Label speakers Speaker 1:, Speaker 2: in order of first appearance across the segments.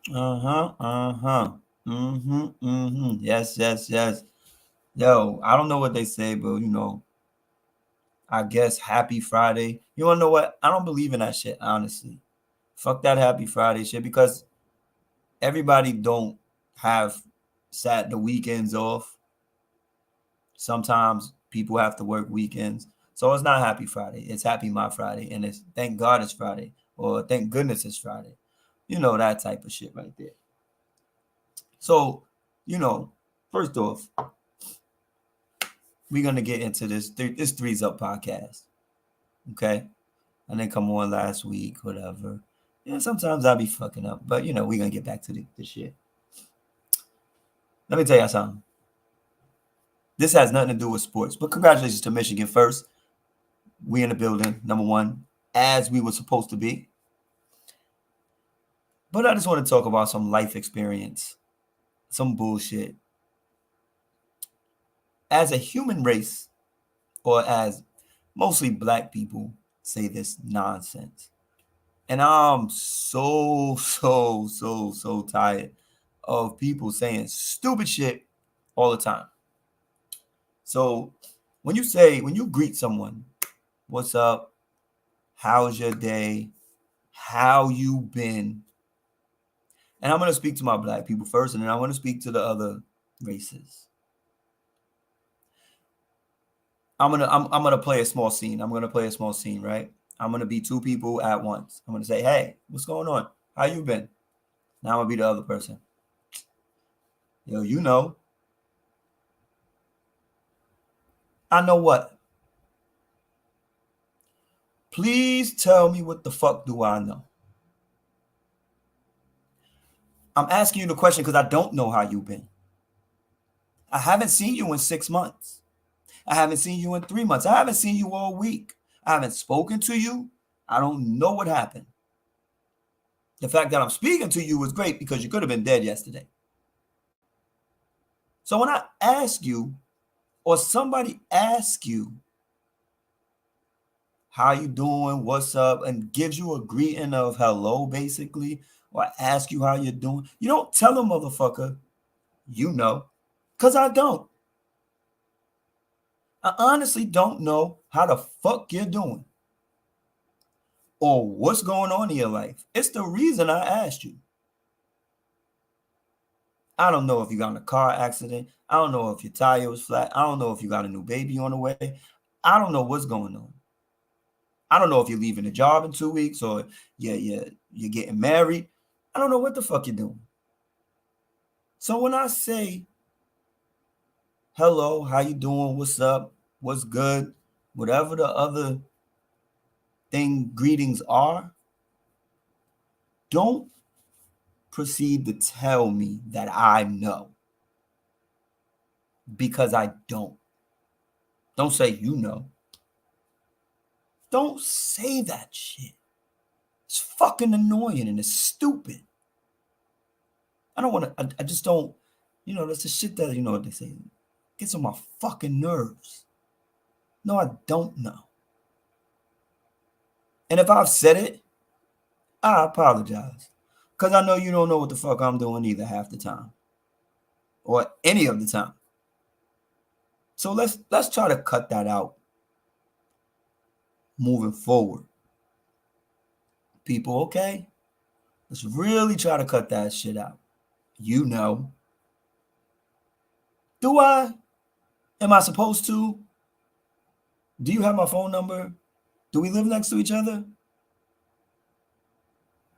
Speaker 1: Yes, yes, yes. Yo, I don't know what they say, but I guess Happy Friday. You wanna know what? I don't believe in that shit, honestly. Fuck that Happy Friday shit because everybody don't have sat the weekends off. Sometimes people have to work weekends. So it's not Happy Friday. It's Happy My Friday. And it's thank God it's Friday. Or thank goodness it's Friday. You know, that type of shit right there. So, you know, first off, we're gonna get into this Threes Up podcast. Okay. I didn't come on last week, whatever. Yeah, sometimes I'll be fucking up, but we're gonna get back to the shit. Let me tell you something. This has nothing to do with sports, but congratulations to Michigan first. We in the building, number one, as we were supposed to be. But I just want to talk about some life experience, some bullshit. As a human race, or as mostly black people say this nonsense. And I'm so tired of people saying stupid shit all the time. So when you greet someone, what's up? How's your day? How you been? And I'm gonna speak to my black people first, and then I want to speak to the other races. I'm gonna play a small scene. I'm gonna play a small scene, right? I'm gonna be two people at once. I'm gonna say, "Hey, what's going on? How you been?" Now I'm gonna be the other person. Yo, I know what. Please tell me what the fuck do I know? I'm asking you the question because I don't know how you've been. I haven't seen you in 6 months. I haven't seen you in 3 months. I haven't seen you all week. I haven't spoken to you. I don't know what happened. The fact that I'm speaking to you is great because you could have been dead yesterday. So when I ask you, or somebody asks you, how you doing, what's up, and gives you a greeting of hello, basically, or ask you how you're doing, you don't tell a motherfucker, you know, because I don't. I honestly don't know how the fuck you're doing or what's going on in your life. It's the reason I asked you. I don't know if you got in a car accident. I don't know if your tire was flat. I don't know if you got a new baby on the way. I don't know what's going on. I don't know if you're leaving a job in 2 weeks or you're getting married. I don't know what the fuck you're doing. So when I say hello, how you doing, what's up, what's good, whatever the other thing greetings are, don't proceed to tell me that I know because I don't. Don't say you know. Don't say that shit. It's fucking annoying and it's stupid. I don't want to, I just don't, that's the shit that, what they say, gets on my fucking nerves. No, I don't know. And if I've said it, I apologize. Because I know you don't know what the fuck I'm doing either half the time. Or any of the time. So let's try to cut that out moving forward. People, okay? Let's really try to cut that shit out. You know. Do I? Am I supposed to? Do you have my phone number? Do we live next to each other?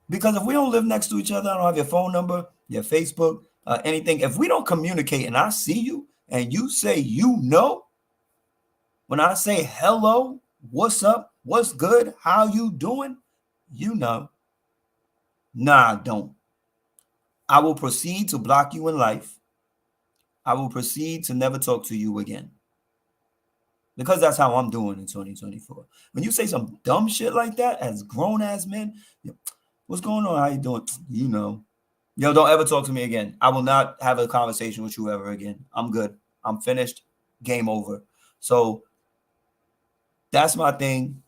Speaker 1: Because if we don't live next to each other, I don't have your phone number, your Facebook, anything. If we don't communicate and I see you and you say you know, when I say hello, what's up, what's good, how you doing, you know. Nah, I don't. I will proceed to block you in life. I will proceed to never talk to you again. Because that's how I'm doing in 2024. When you say some dumb shit like that as grown ass men, what's going on? How you doing? You know. Yo, don't ever talk to me again. I will not have a conversation with you ever again. I'm good. I'm finished. Game over. So that's my thing.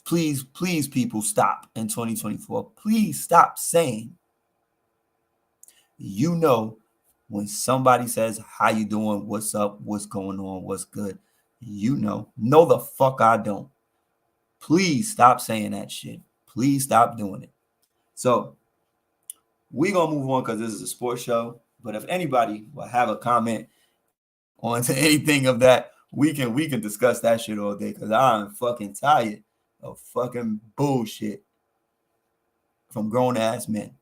Speaker 1: Please, please, people, stop in 2024. Please stop saying You know when somebody says, how you doing, what's up, what's going on, what's good, you know. No, the fuck I don't. Please stop saying that shit. Please stop doing it. So we're going to move on because this is a sports show. But if anybody will have a comment on to anything of that, we can discuss that shit all day because I'm fucking tired of fucking bullshit from grown-ass men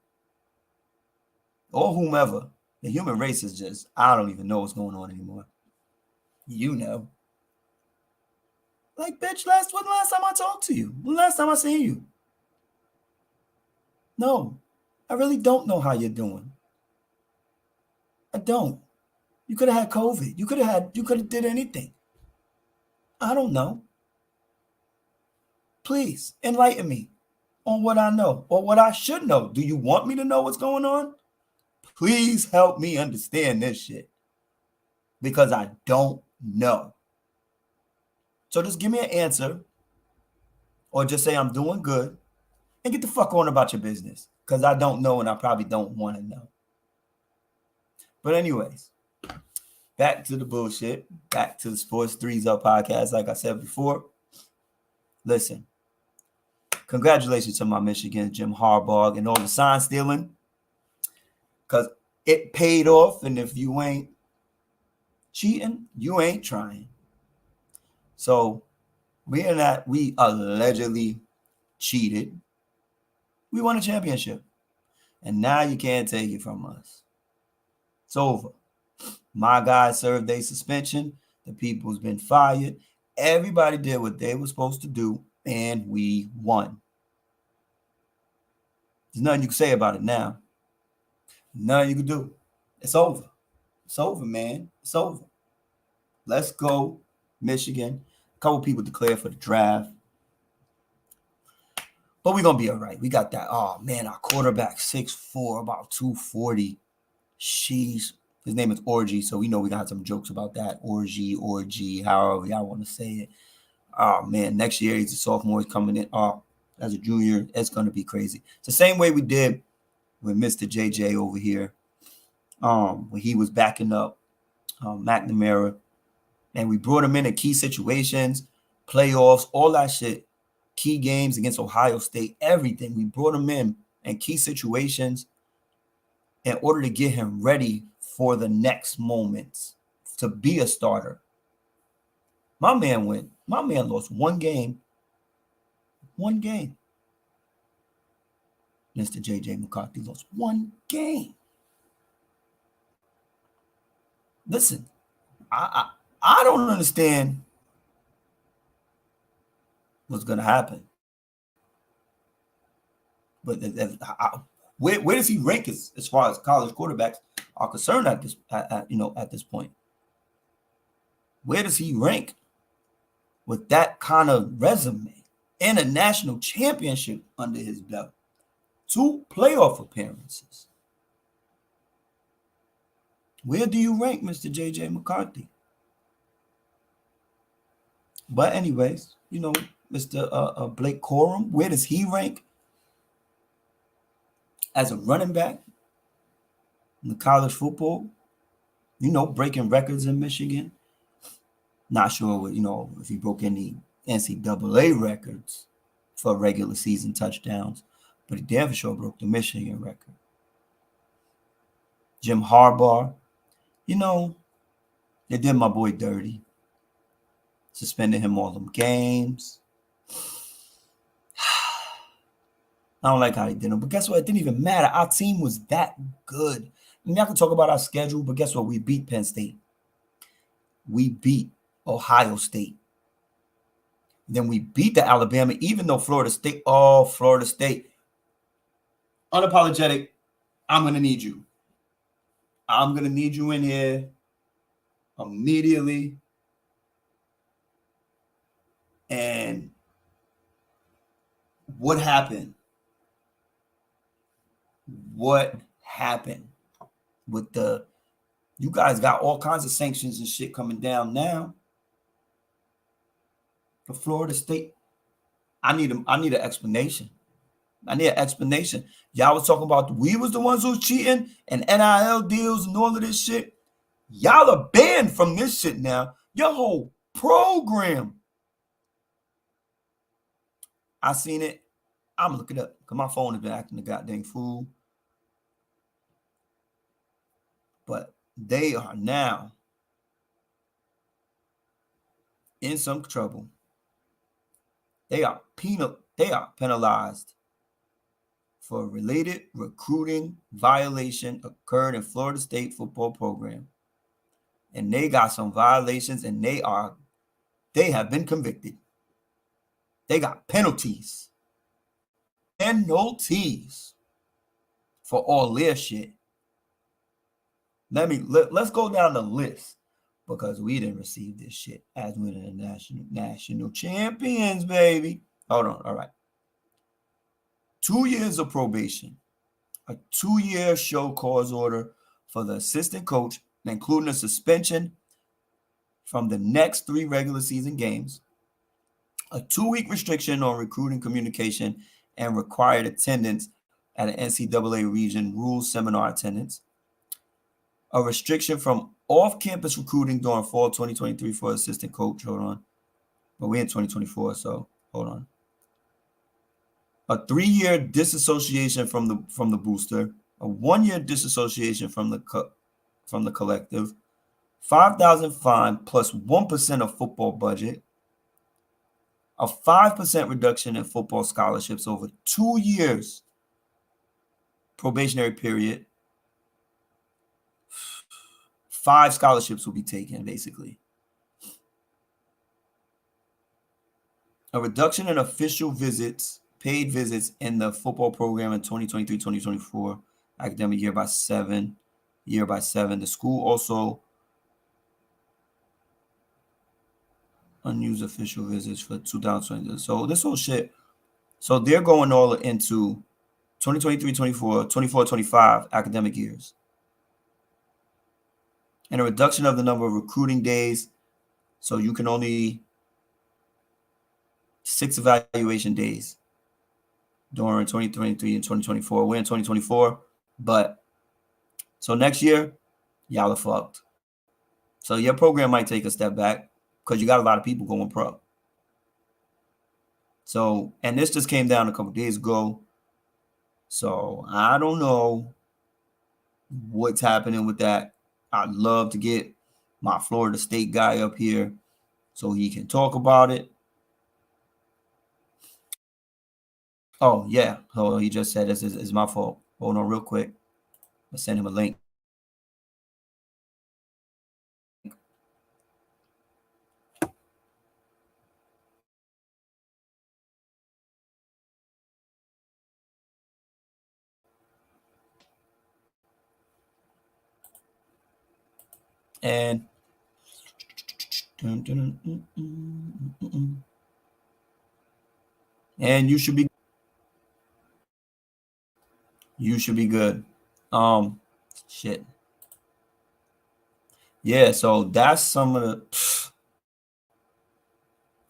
Speaker 1: or whomever. The human race is just, I don't even know what's going on anymore. You know. Like, bitch, when last time I talked to you? When last time I seen you? No, I really don't know how you're doing. I don't. You could have had COVID. You could have did anything. I don't know. Please enlighten me on what I know or what I should know. Do you want me to know what's going on? Please help me understand this shit because I don't know. So just give me an answer or just say I'm doing good and get the fuck on about your business because I don't know and I probably don't want to know. But anyways, back to the bullshit, back to the Sports Threes Up podcast. Like I said before, listen, congratulations to my Michigan, Jim Harbaugh, and all the sign stealing because it paid off. And if you ain't cheating, you ain't trying. So being that we allegedly cheated, we won a championship. And now you can't take it from us. It's over. My guys served their suspension. The people's been fired. Everybody did what they were supposed to do, and we won. There's nothing you can say about it now. Nothing you can do. It's over. It's over, man. It's over. Let's go, Michigan. A couple people declared for the draft. But we're going to be all right. We got that. Oh, man, our quarterback, 6'4", about 240. Sheesh. His name is Orgy, so we know we got some jokes about that. Orgy, however y'all want to say it. Oh, man, next year he's a sophomore. He's coming in. Oh, as a junior, it's going to be crazy. It's the same way we did with Mr. JJ over here when he was backing up McNamara. And we brought him in key situations, playoffs, all that shit. Key games against Ohio State, everything. We brought him in key situations in order to get him ready for the next moments to be a starter. My man lost one game. One game. Mr. J.J. McCarthy lost one game. Listen, I don't understand what's going to happen. But where does he rank as far as college quarterbacks are concerned at this point? Where does he rank with that kind of resume and a national championship under his belt? 2 playoff appearances. Where do you rank Mr. J.J. McCarthy? But anyways, Mr. Blake Corum, where does he rank as a running back in the college football? Breaking records in Michigan. Not sure, if he broke any NCAA records for regular season touchdowns, but he damn for sure broke the Michigan record. Jim Harbaugh, they did my boy dirty. Suspended him all them games. I don't like how he did them, but guess what? It didn't even matter. Our team was that good. I mean, I can talk about our schedule, but guess what? We beat Penn State. We beat Ohio State. Then we beat the Alabama, even though Florida State, unapologetic, I'm going to need you. I'm going to need you in here immediately. And what happened? What happened with you guys got all kinds of sanctions and shit coming down now for Florida State. I need an explanation. I need an explanation. Y'all was talking about we was the ones who was cheating and NIL deals and all of this shit. Y'all are banned from this shit now. Your whole program. I seen it. I'm gonna look it up because my phone has been acting a goddamn fool. But they are now in some trouble. They are penalized for a related recruiting violation occurred in Florida State football program. And they got some violations and they have been convicted. They got penalties. Penalties for all their shit. Let's go down the list because we didn't receive this shit as winning the national champions, baby. Hold on. All right. 2 years of probation, a 2-year show cause order for the assistant coach, including a suspension from the next 3 regular season games, a 2-week restriction on recruiting communication and required attendance at an NCAA region rules seminar attendance, a restriction from off-campus recruiting during fall 2023 for assistant coach. Hold on. But we're in 2024, so hold on. A 3-year disassociation from the booster, a 1-year disassociation from the collective, $5,000 fine plus 1% of football budget, a 5% reduction in football scholarships over 2 years probationary period. 5 scholarships will be taken, basically. A reduction in official visits, paid visits in the football program in 2023-2024 academic year by 7. The school also unused official visits for 2020. So this whole shit. So they're going all into 2023-24, 24-25 academic years. And a reduction of the number of recruiting days. So you can only 6 evaluation days during 2023 and 2024. We're in 2024, but so next year, y'all are fucked. So your program might take a step back because you got a lot of people going pro. So, and this just came down a couple days ago. So I don't know what's happening with that. I'd love to get my Florida State guy up here so he can talk about it. Oh, yeah. So he just said this is my fault. Hold on real quick. I'll send him a link. And you should be good. Shit. Yeah, so that's some of the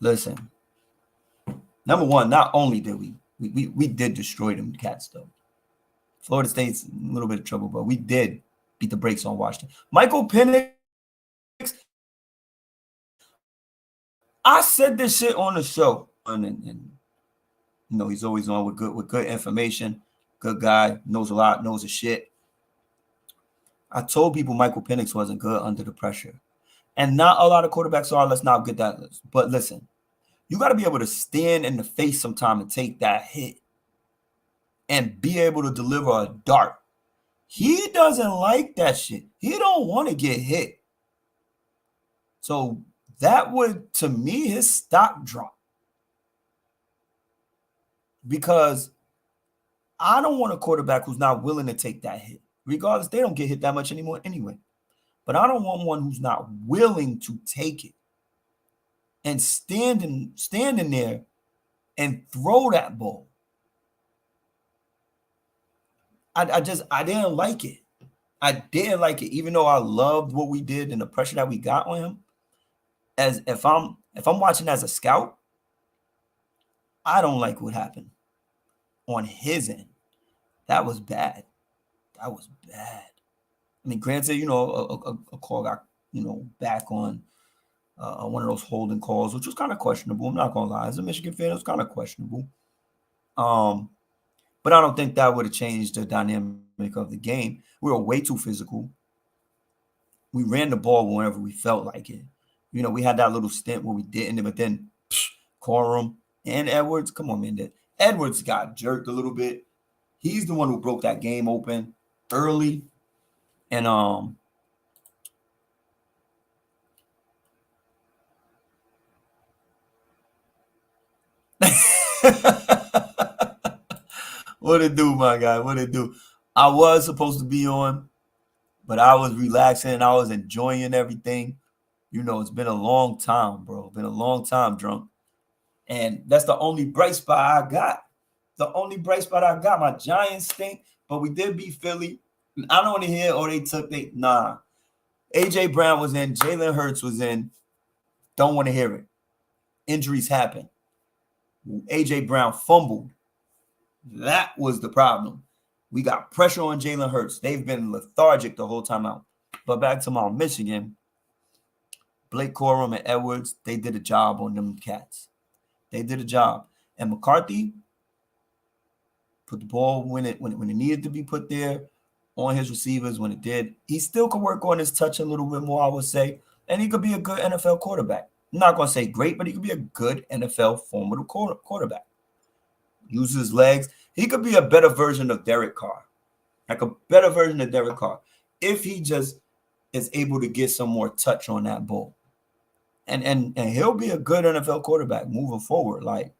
Speaker 1: listen. Number one, not only did we did destroy them cats though. Florida State's in a little bit of trouble, but we did beat the brakes on Washington. Michael Penix, I said this shit on the show, and you know he's always on with good information. Good guy, knows a lot, knows his shit. I told people Michael Penix wasn't good under the pressure, and not a lot of quarterbacks are. Let's not get that. But listen, you got to be able to stand in the face sometime and take that hit, and be able to deliver a dart. He doesn't like that shit. He don't want to get hit. So that would, to me, his stock drop. Because I don't want a quarterback who's not willing to take that hit. Regardless, they don't get hit that much anymore anyway. But I don't want one who's not willing to take it and standing there and throw that ball. I didn't like it. I didn't like it, even though I loved what we did and the pressure that we got on him. As if I'm watching as a scout, I don't like what happened. on his end. That was bad. That was bad. I mean, granted, a call got, back on one of those holding calls, which was kind of questionable. I'm not going to lie. As a Michigan fan, it was kind of questionable. But I don't think that would have changed the dynamic of the game. We were way too physical. We ran the ball whenever we felt like it. We had that little stint where we didn't, but then Corum and Edwards, come on, man. Edwards got jerked a little bit. He's the one who broke that game open early. And what it do, my guy? What it do? I was supposed to be on, but I was relaxing and I was enjoying everything. It's been a long time, bro. Been a long time, drunk. And that's the only bright spot I got. The only bright spot I got. My Giants stink, but we did beat Philly. I don't want to hear, nah. A.J. Brown was in. Jalen Hurts was in. Don't want to hear it. Injuries happen. A.J. Brown fumbled. That was the problem. We got pressure on Jalen Hurts. They've been lethargic the whole time out. But back to my Michigan, Blake Corum and Edwards, they did a job on them cats. They did a job. And McCarthy put the ball when it needed to be put there on his receivers when it did. He still could work on his touch a little bit more, I would say. And he could be a good NFL quarterback. I'm not going to say great, but he could be a good NFL formidable quarterback. Uses his legs. He could be a better version of Derek Carr. Like a better version of Derek Carr. If he just is able to get some more touch on that ball. And he'll be a good NFL quarterback moving forward. Like,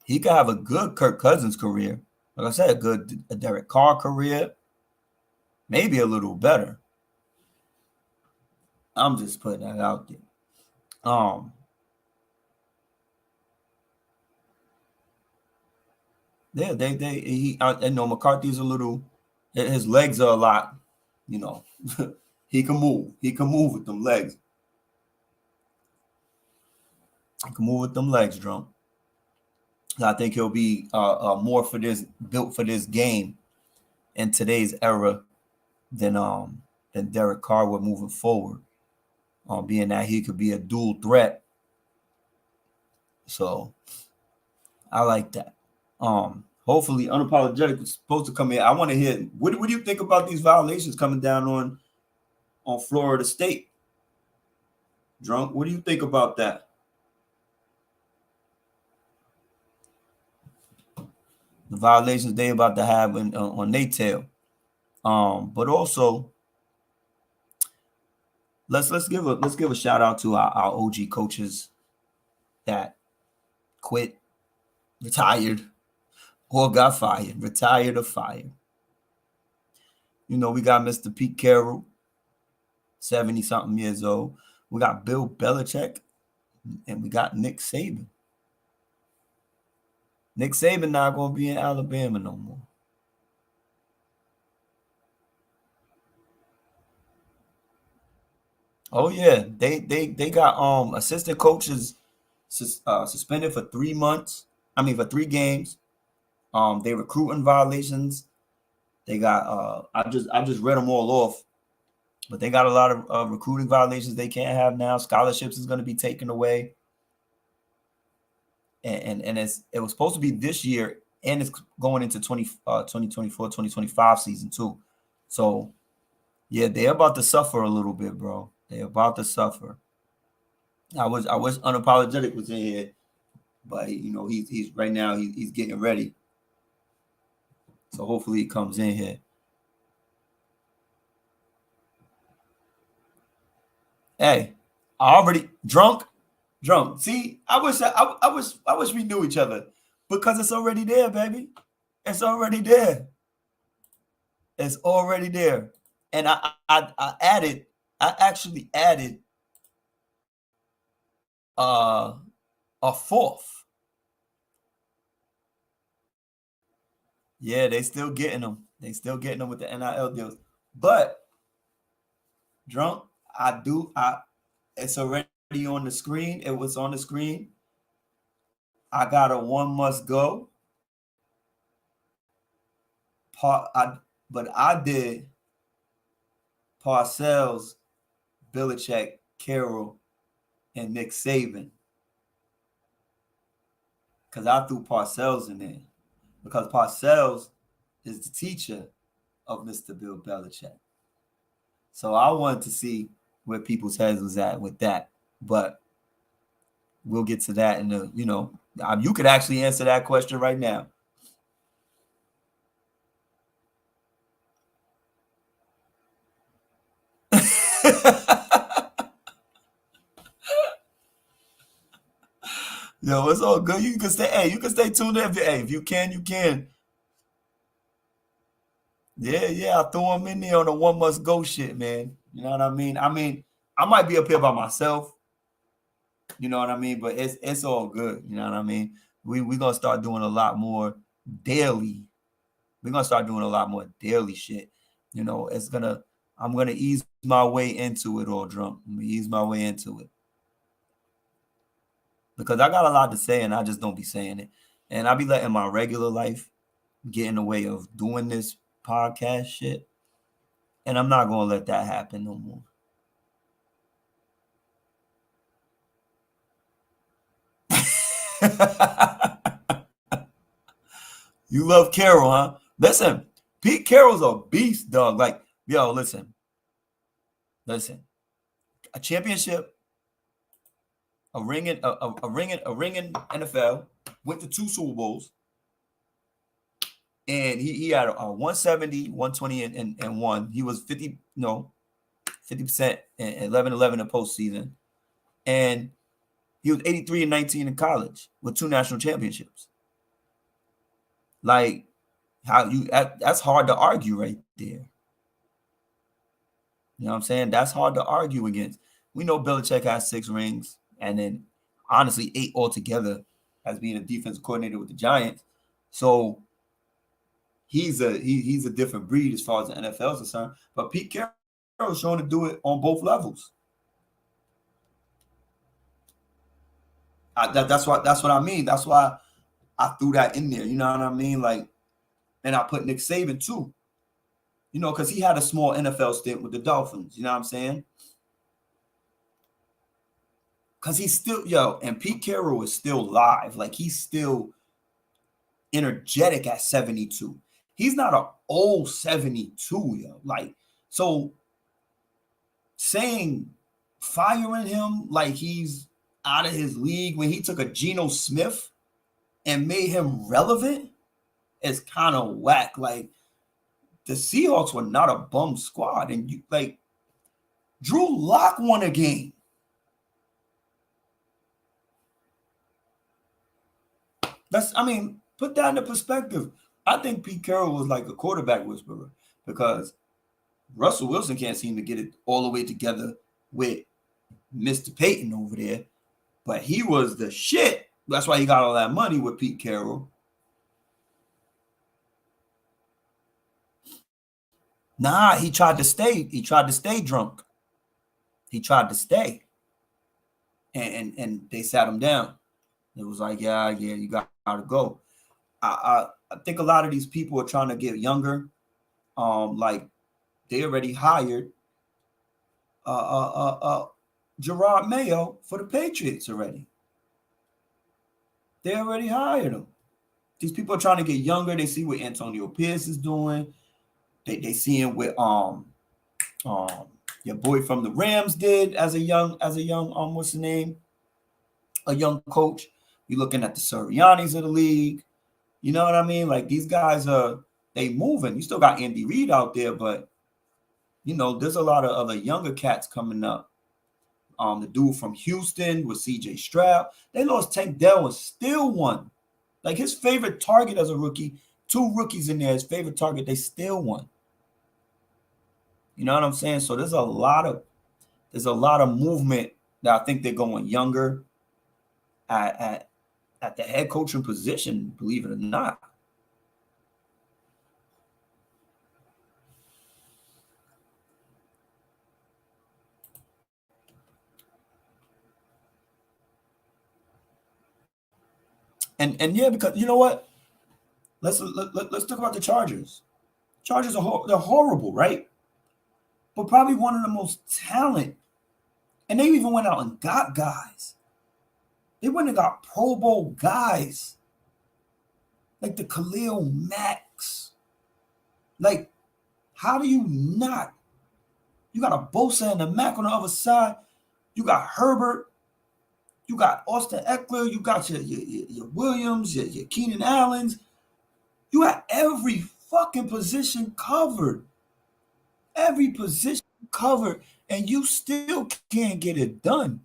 Speaker 1: he could have a good Kirk Cousins career. Like I said, a good Derek Carr career. Maybe a little better. I'm just putting that out there. Yeah, I know McCarthy's a little, his legs are a lot, he can move. He can move with them legs. He can move with them legs, drunk. I think he'll be more built for this game in today's era than Derek Carr would moving forward. Being that he could be a dual threat. So I like that. Hopefully Unapologetic is supposed to come in. I want to hear what do you think about these violations coming down on Florida State? Drunk, what do you think about that? The violations they about to have on their tail. But also let's give a shout out to our OG coaches that quit, retired, or got fired, retired or fired. We got Mr. Pete Carroll, 70-something years old. We got Bill Belichick, and we got Nick Saban. Nick Saban not going to be in Alabama no more. Oh yeah, they got assistant coaches suspended for 3 months. I mean for 3 games. They recruiting violations. They got I just read them all off, but they got a lot of recruiting violations they can't have now. Scholarships is going to be taken away, and it was supposed to be this year, and it's going into 2024, 2025 season too. So yeah, they're about to suffer a little bit, bro. They're about to suffer. I wish Unapologetic was in here, but he's right now he's getting ready. So hopefully he comes in here. Hey, I already drunk. See, I wish we knew each other because it's already there, baby. It's already there. It's already there. And I actually added a 4th. Yeah, they still getting them. They still getting them with the NIL deals. But drunk, it's already on the screen. It was on the screen. I got a one must go. But I did Parcells, Belichick, Carroll, and Nick Saban. Because I threw Parcells in there. Because Parcells is the teacher of Mr. Bill Belichick. So I wanted to see where people's heads was at with that. But we'll get to that in the, you could actually answer that question right now. Yo, it's all good. You can stay. Hey, you can stay tuned in. Hey, if you can, you can. Yeah. I threw him in there on the one must go shit, man. You know what I mean? I might be up here by myself. You know what I mean? But it's all good. You know what I mean? We gonna start doing a lot more daily. We're gonna start doing a lot more daily shit. I'm gonna ease my way into it all, drunk. I'm gonna ease my way into it. Because I got a lot to say and I just don't be saying it. And I be letting my regular life get in the way of doing this podcast shit. And I'm not gonna let that happen no more. You love Carroll, huh? Listen, Pete Carroll's a beast, dog. Like, yo, listen. A championship, a ring in NFL, went to 2 Super Bowls, and he had a 170, 120, and one. He was 50% and 11-11 in the postseason. And he was 83-19 in college with 2 national championships. Like, that's hard to argue right there. You know what I'm saying? That's hard to argue against. We know Belichick has 6 rings, and then honestly 8 altogether as being a defensive coordinator with the Giants. So he's a different breed as far as the NFL is concerned. But Pete Carroll is showing to do it on both levels. That's what I mean. That's why I threw that in there. You know what I mean? Like, and I put Nick Saban too. Because he had a small NFL stint with the Dolphins. You know what I'm saying? Because he's still, and Pete Carroll is still live. Like, he's still energetic at 72. He's not an old 72, yo. Like, so saying firing him like he's out of his league when he took a Geno Smith and made him relevant is kind of whack. Like, the Seahawks were not a bum squad. And Drew Lock won a game. Put that into perspective. I think Pete Carroll was like a quarterback whisperer because Russell Wilson can't seem to get it all the way together with Mr. Peyton over there. But he was the shit. That's why he got all that money with Pete Carroll. Nah, he tried to stay. He tried to stay drunk. He tried to stay. And they sat him down. It was like, yeah, you got to go. I think a lot of these people are trying to get younger. Like, they already hired Gerard Mayo for the Patriots already. They already hired him. These people are trying to get younger. They see what Antonio Pierce is doing. They see him with your boy from the Rams did as a young what's the name? A young coach. You're looking at the Siriannis of the league. You know what I mean? Like, these guys they moving. You still got Andy Reid out there, but there's a lot of other younger cats coming up. The dude from Houston with CJ Stroud. They lost Tank Dell and still won. Like, his favorite target as a rookie, 2 rookies in there, his favorite target, they still won. You know what I'm saying? So there's a lot of movement that I think they're going younger at the head coaching position, believe it or not. And yeah, because you know what? Let's talk about the Chargers. Chargers are they're horrible, right? But probably one of the most talent. And they even went out and got guys. They went and got Pro Bowl guys. Like the Khalil Macks. Like, how do you not? You got a Bosa and a Mack on the other side. You got Herbert. You got Austin Eckler. You got your Williams, your Keenan Allens. You got every fucking position covered. Every position covered. And you still can't get it done.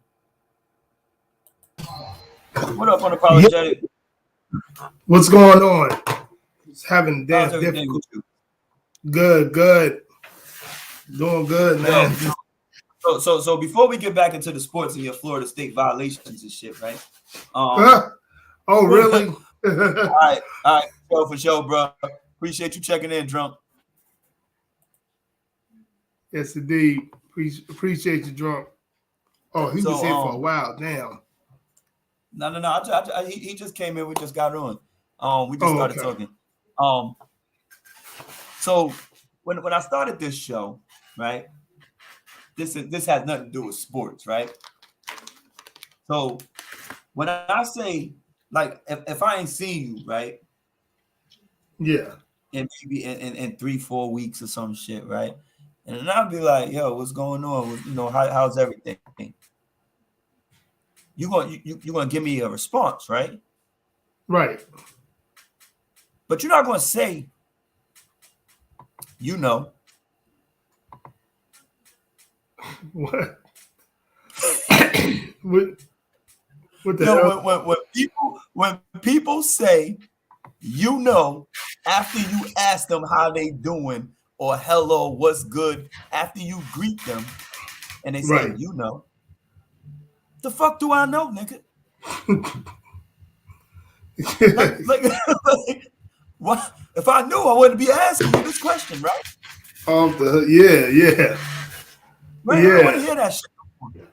Speaker 1: What up, Unapologetic?
Speaker 2: What's going on? Just having damn difficulty. Good. Doing good, man.
Speaker 1: So before we get back into the sports and your Florida State violations and shit, right?
Speaker 2: Oh, really?
Speaker 1: All right. For sure, bro. Appreciate you checking in, Drunk.
Speaker 2: Yes, indeed. Appreciate you, Drunk. Oh, he was here for a while. Damn.
Speaker 1: No. He just came in. We just got on. We just started talking. So when I started this show, right? This has nothing to do with sports, right? So when I say, like, if I ain't seen you, right?
Speaker 2: Yeah.
Speaker 1: And maybe in 3-4 weeks or some shit, right? And then I'll be like, yo, what's going on? You know, how's everything? You're gonna give me a response, right?
Speaker 2: Right.
Speaker 1: But you're not gonna say, you know.
Speaker 2: What? What the hell?
Speaker 1: When people say, you know, after you ask them how they doing or hello, what's good, after you greet them and they say, right, you know, the fuck do I know, nigga? like, what? If I knew, I wouldn't be asking you this question, right?
Speaker 2: Yeah.
Speaker 1: Right? Yeah. I don't want to hear that shit.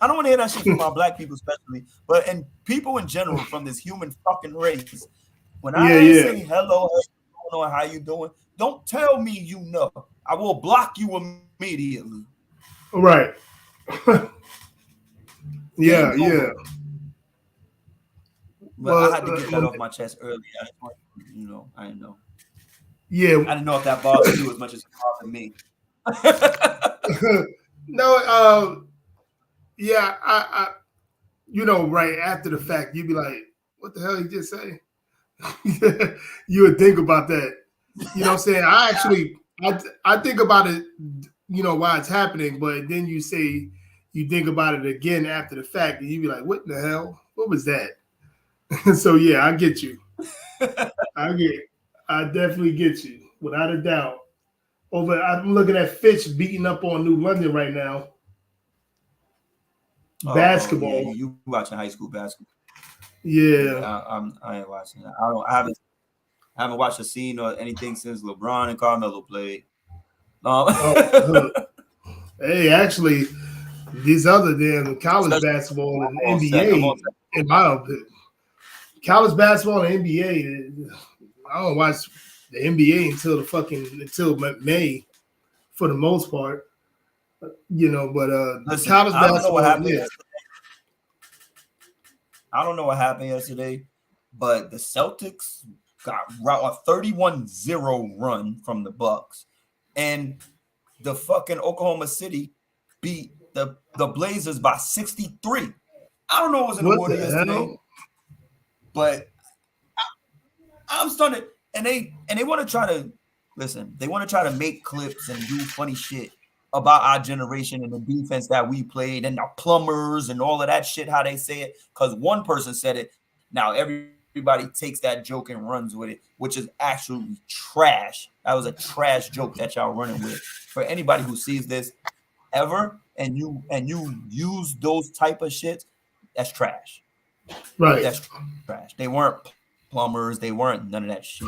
Speaker 1: I don't want to hear that shit from our black people, especially, but and people in general from this human fucking race. When I say hello, how you doing? Don't tell me you know. I will block you immediately.
Speaker 2: Right. Yeah.
Speaker 1: But I had to get that off my chest earlier. I didn't know.
Speaker 2: Yeah.
Speaker 1: I didn't know if that bothered you as much as it bothered me.
Speaker 2: No, yeah, I right after the fact, you'd be like, what the hell you just say? You would think about that. You know what I'm saying? I think about it, why it's happening, but then you think about it again after the fact, and you'd be like, what the hell? What was that? So yeah, I get you. I definitely get you, without a doubt. I'm looking at Fitch beating up on New London right now. Basketball.
Speaker 1: Yeah, you watching high school basketball?
Speaker 2: Yeah.
Speaker 1: I ain't watching that. I haven't watched a scene or anything since LeBron and Carmelo played.
Speaker 2: Hey, actually, these other damn college basketball and NBA, in my opinion, college basketball and NBA, I don't watch the NBA until May, for the most part. But
Speaker 1: listen,
Speaker 2: college basketball.
Speaker 1: I don't know what happened yesterday. I don't know what happened yesterday, but the Celtics got a 31-0 run from the Bucks, and the fucking Oklahoma City beat the Blazers by 63. I don't know what was in the water yesterday, but I'm stunned. And they want to try to listen. They want to try to make clips and do funny shit about our generation and the defense that we played and the plumbers and all of that shit, how they say it. Because one person said it. Now everybody takes that joke and runs with it, which is absolutely trash. That was a trash joke that y'all running with. For anybody who sees this ever and you use those type of shit, that's trash.
Speaker 2: Right.
Speaker 1: That's trash. They weren't plumbers. They weren't none of that shit.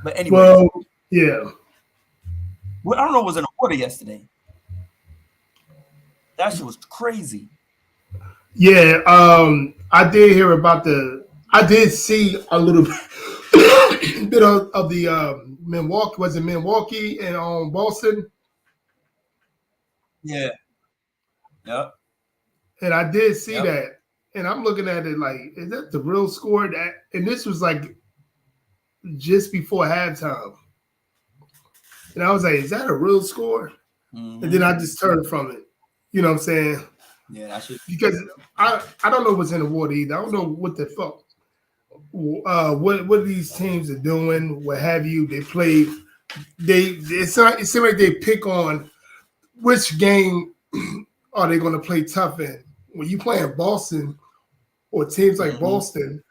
Speaker 1: But anyway.
Speaker 2: Well, yeah.
Speaker 1: Well, I don't know what was in the water yesterday. That shit was crazy.
Speaker 2: Yeah, I did hear about I did see a little bit of the Milwaukee. Was it Milwaukee and Boston?
Speaker 1: Yeah. Yep.
Speaker 2: And I did see
Speaker 1: Yep.
Speaker 2: that, and I'm looking at it like, is that the real score? And this was like just before halftime, and I was like, is that a real score? And then I just turned from it. You know what I'm saying?
Speaker 1: Yeah, that should.
Speaker 2: Because I don't know what's in the water either. I don't know what the fuck what these teams are doing, what have you. They play. It seems like they pick on which game are they going to play tough in. When you play in Boston or teams like Boston,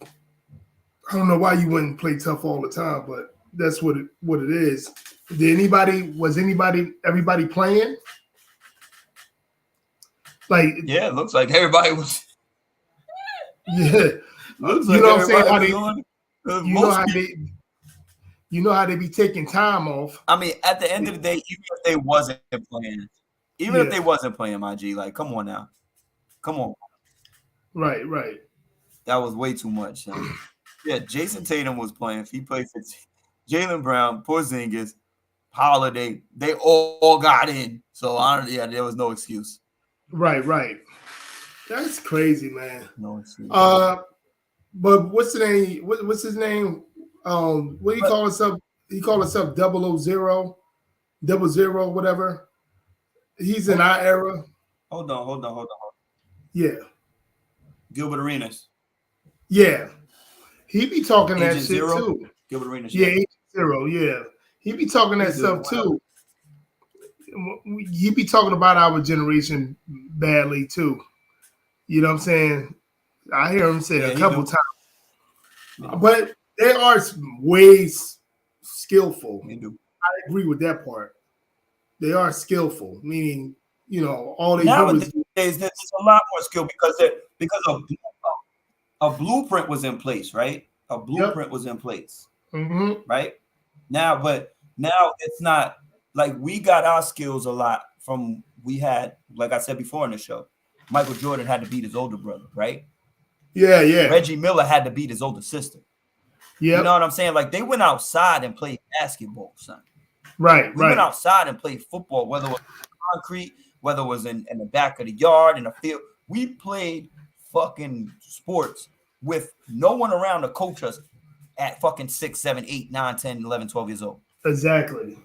Speaker 2: I don't know why you wouldn't play tough all the time, but that's what it is. Everybody playing? Like,
Speaker 1: Yeah, it looks like everybody was.
Speaker 2: yeah,
Speaker 1: Looks
Speaker 2: you
Speaker 1: like
Speaker 2: know what I'm saying? How
Speaker 1: everybody was
Speaker 2: you know how they be taking time off.
Speaker 1: I mean, at the end of the day, even if they wasn't playing, my G, like, come on now, come on,
Speaker 2: Right.
Speaker 1: that was way too much. Yeah, Jason Tatum was playing. He played 15. Jaylen Brown, Porzingis, Holiday, they all got in. So there was no excuse.
Speaker 2: Right. That's crazy, man.
Speaker 1: No excuse.
Speaker 2: But what's the name? What's his name? What do you call himself? He called himself 000, whatever. He's in our era.
Speaker 1: Hold on.
Speaker 2: Yeah.
Speaker 1: Gilbert Arenas.
Speaker 2: Yeah. He be talking
Speaker 1: Agent
Speaker 2: that shit
Speaker 1: Zero?
Speaker 2: too.
Speaker 1: Gilbert Arenas.
Speaker 2: Yeah, Agent Zero. Yeah. He be talking that stuff too. He be talking about our generation badly too. You know what I'm saying? I hear him say it a couple times. But they are ways skillful.
Speaker 1: They do.
Speaker 2: I agree with that part. They are skillful, meaning, all they
Speaker 1: Nowadays,
Speaker 2: do is
Speaker 1: there's a lot more skill because a blueprint was in place, right? A blueprint was in place, right? Now it's not like we got our skills a lot from we had, like I said before in the show, Michael Jordan had to beat his older brother, right?
Speaker 2: Yeah.
Speaker 1: Reggie Miller had to beat his older sister.
Speaker 2: Yeah.
Speaker 1: You know what I'm saying? Like, they went outside and played basketball, son.
Speaker 2: Right.
Speaker 1: We went outside and played football, whether it was concrete, whether it was in the back of the yard, in the field. We played fucking sports with no one around to coach us at fucking 6, 7, 8, 9, 10, 11, 12 years old.
Speaker 2: Exactly.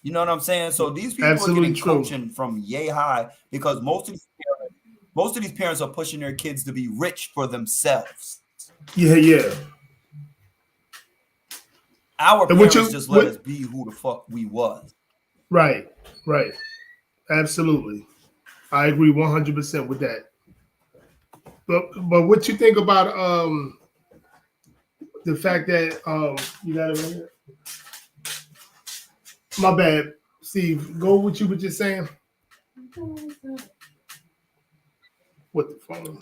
Speaker 1: You know what I'm saying? So these people are getting coaching from yay high because most of these parents are pushing their kids to be rich for themselves.
Speaker 2: Yeah.
Speaker 1: Our parents just let us be who the fuck we was.
Speaker 2: Right. Absolutely. I agree 100% with that. But what you think about the fact that you got it right here? My bad, Steve. Go with you what you're saying. What the phone?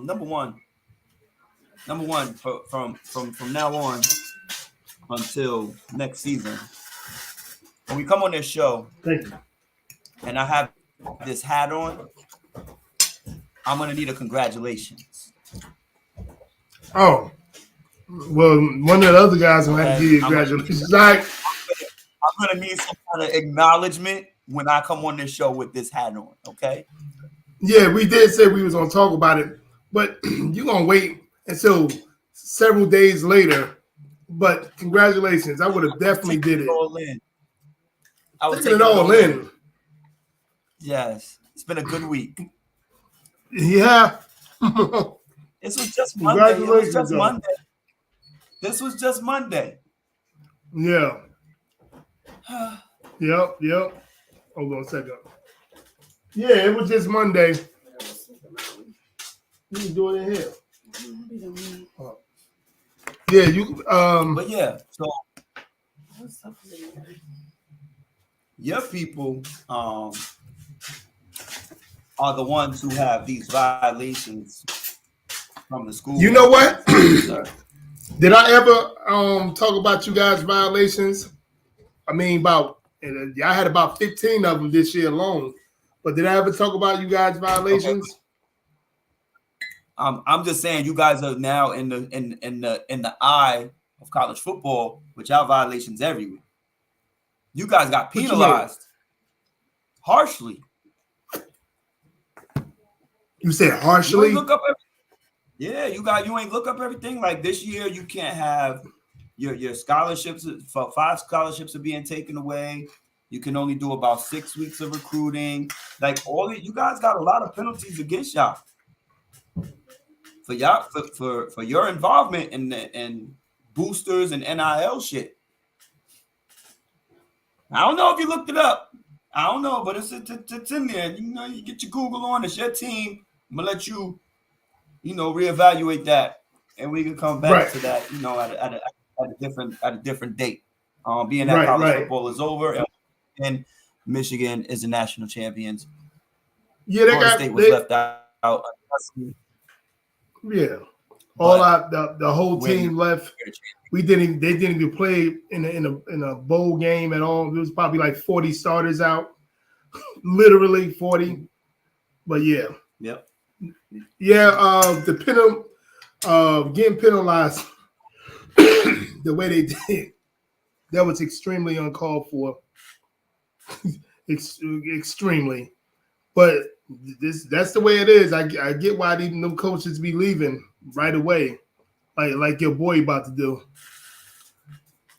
Speaker 1: Number one, from now on until next season, when we come on this show,
Speaker 2: thank you,
Speaker 1: and I have this hat on, I'm gonna need a congratulations.
Speaker 2: Oh, well, one of the other guys will have to give you congratulations. I'm
Speaker 1: gonna need some kind of acknowledgement when I come on this show with this hat on. Okay.
Speaker 2: Yeah, we did say we was gonna talk about it, but you're gonna wait until several days later. But congratulations, I would have definitely did it.
Speaker 1: All in. I was
Speaker 2: taking it all in.
Speaker 1: Yes, it's been a good week.
Speaker 2: Yeah.
Speaker 1: This was just Monday. This was just Monday.
Speaker 2: Yeah. Yep. Hold on a second. Yeah, it was just Monday. You can do it in here. Yeah, you.
Speaker 1: But yeah, so your people are the ones who have these violations from the school.
Speaker 2: You know what? Did I ever talk about you guys' violations? I mean, I had about 15 of them this year alone. But did I ever talk about you guys' violations?
Speaker 1: Okay. I'm just saying you guys are now in the eye of college football with y'all violations everywhere. You guys got penalized harshly.
Speaker 2: You said harshly?
Speaker 1: You look up you ain't look up everything. Like this year, you can't have your scholarships. 5 scholarships are being taken away. You can only do about 6 weeks of recruiting. Like you guys got a lot of penalties against y'all. For y'all, for your involvement in boosters and NIL shit. I don't know if you looked it up. I don't know, but it's in there. You know, you get your Google on. It's your team. I'm gonna let you, reevaluate that, and we can come back to that, at a different date. Being that college football is over, and Michigan is the national champions.
Speaker 2: Yeah,
Speaker 1: Florida State was left out.
Speaker 2: Yeah, the whole team left. They didn't even play in a bowl game at all. There was probably like 40 starters out, literally 40. But yeah,
Speaker 1: yep,
Speaker 2: yeah. Getting penalized the way they did, that was extremely uncalled for. Extremely, but that's the way it is. I get why them coaches be leaving right away, like your boy about to do.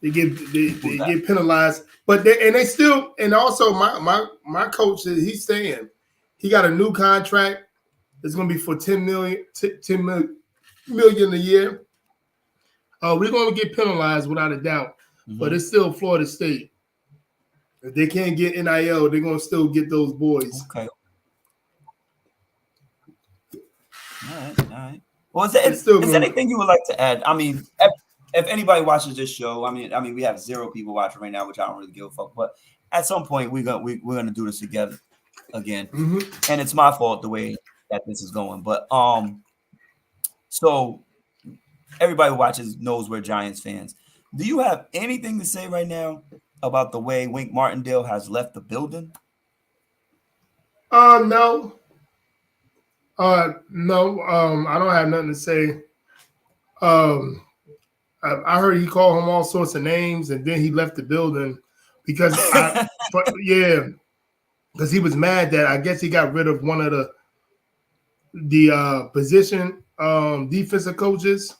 Speaker 2: They get penalized, but they still, and also my coach, he's staying. He got a new contract. It's going to be for $10 million a year. We're going to get penalized without a doubt, but it's still Florida State. If they can't get NIL, they're going to still get those boys.
Speaker 1: Okay. All right. Well, is there anything you would like to add? I mean, if anybody watches this show, I mean, we have 0 people watching right now, which I don't really give a fuck. But at some point, we're gonna do this together again, and it's my fault the way that this is going. But so everybody who watches knows we're Giants fans. Do you have anything to say right now about the way Wink Martindale has left the building?
Speaker 2: No. No. I don't have nothing to say. I heard he called him all sorts of names, and then he left the building because because he was mad that I guess he got rid of one of the position defensive coaches.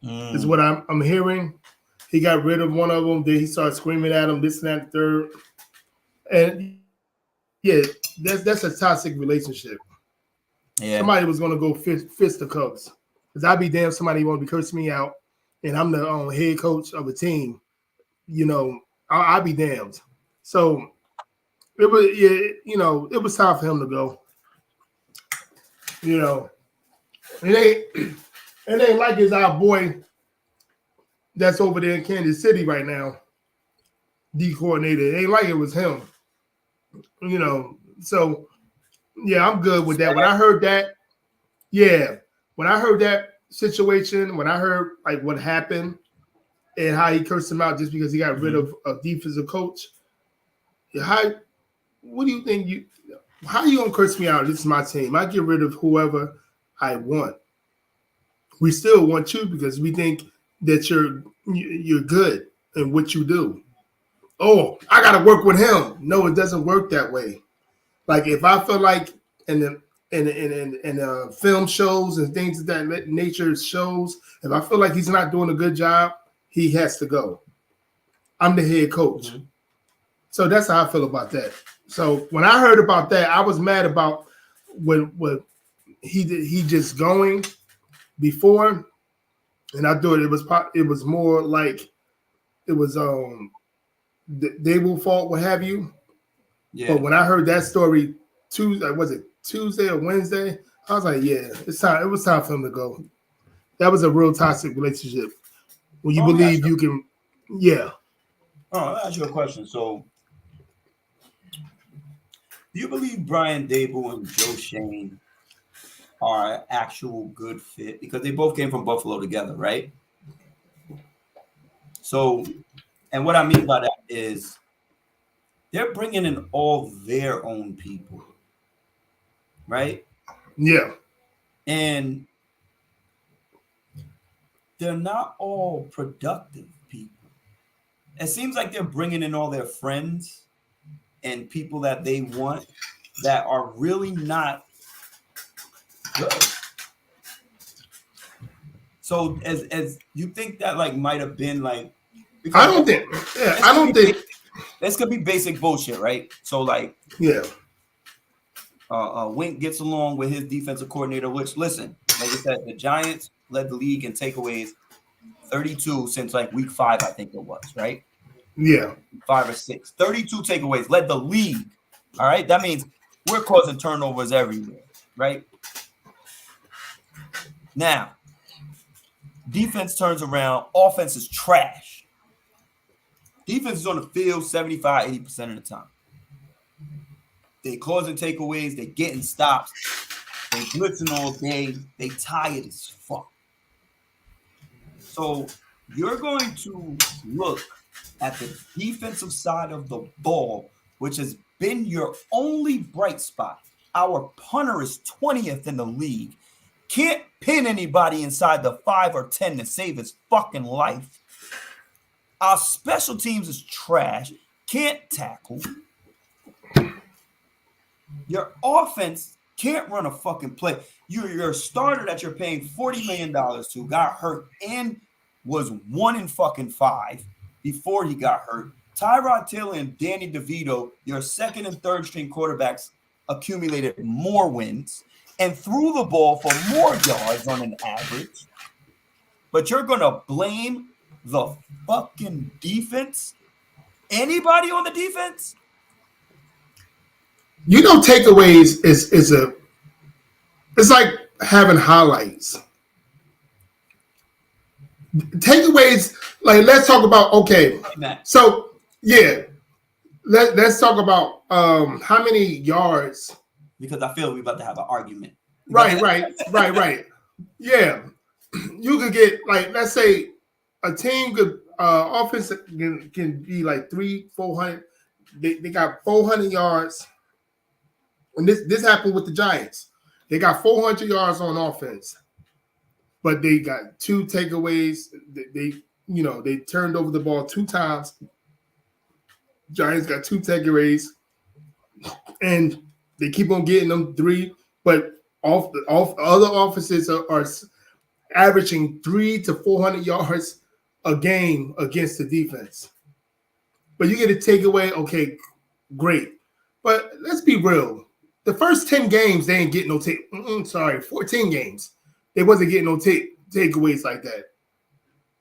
Speaker 2: Is what I'm hearing. He got rid of one of them. Then he started screaming at him, this and that, third. And yeah, that's a toxic relationship. Yeah. Somebody was going to go fist the cups. Because I'd be damned somebody want to curse me out, and I'm the head coach of a team. I'd be damned. So it was, it was time for him to go. It ain't like it's our boy that's over there in Kansas City right now, D coordinator. It ain't like it was him. So yeah, I'm good with that. When I heard that situation, when I heard like what happened and how he cursed him out just because he got rid of a defensive coach, what do you think how are you gonna curse me out? This is my team. I get rid of whoever I want. We still want you because we think that you're good in what you do. Oh, I gotta work with him. No, it doesn't work that way. Like if I feel like in the film shows and things of that nature shows, if I feel like he's not doing a good job, he has to go. I'm the head coach. So that's how I feel about that. So when I heard about that, I was mad about when he just going before, and I thought it was more like it was they will fault, what have you. Yeah. But when I heard that story Tuesday, was it Tuesday or Wednesday? I was like, yeah, it's time. It was time for him to go. That was a real toxic relationship. When you believe you can, yeah.
Speaker 1: I'll ask you a question. So, do you believe Brian Daboll and Joe Schoen are an actual good fit? Because they both came from Buffalo together, right? So, and what I mean by that is they're bringing in all their own people. right?
Speaker 2: Yeah.
Speaker 1: And they're not all productive people. It seems like they're bringing in all their friends and people that they want that are really not good. So as you think that like might have been like
Speaker 2: I
Speaker 1: because
Speaker 2: don't think. Yeah,
Speaker 1: this
Speaker 2: I
Speaker 1: could
Speaker 2: don't
Speaker 1: be
Speaker 2: think.
Speaker 1: this could be basic bullshit, right? So like
Speaker 2: Yeah.
Speaker 1: Wink gets along with his defensive coordinator, which listen, like I said, the Giants led the league in takeaways 32 since like week 5, I think it was, right?
Speaker 2: Yeah.
Speaker 1: 5 or 6. 32 takeaways, led the league. All right. That means we're causing turnovers everywhere, right? Now, defense turns around, offense is trash. Defense is on the field 75, 80% of the time. They causing takeaways, they getting stops, they blitzing all day, they tired as fuck. So you're going to look at the defensive side of the ball, which has been your only bright spot. Our punter is 20th in the league. Can't pin anybody inside the 5 or 10 to save his fucking life. Our special teams is trash. Can't tackle. Your offense can't run a fucking play. Your starter that you're paying $40 million to got hurt and was 1-5 before he got hurt. Tyrod Taylor and Danny DeVito, your second and third string quarterbacks, accumulated more wins and threw the ball for more yards on an average. But you're going to blame the fucking defense? Anybody on the defense?
Speaker 2: You know, takeaways it's like having highlights. Takeaways, like let's talk about so yeah, let's talk about how many yards.
Speaker 1: Because I feel we're about to have an argument.
Speaker 2: Right. Yeah, you could get like let's say a team could offense can be like 300-400. They got 400 yards. And this happened with the Giants. They got 400 yards on offense, but they got 2 takeaways. They turned over the ball 2 times. Giants got 2 takeaways, and they keep on getting them 3. But off other offenses are averaging 300 to 400 yards a game against the defense. But you get a takeaway, okay, great. But let's be real. The first 10 games, they ain't getting no 14 games. They wasn't getting no takeaways like that.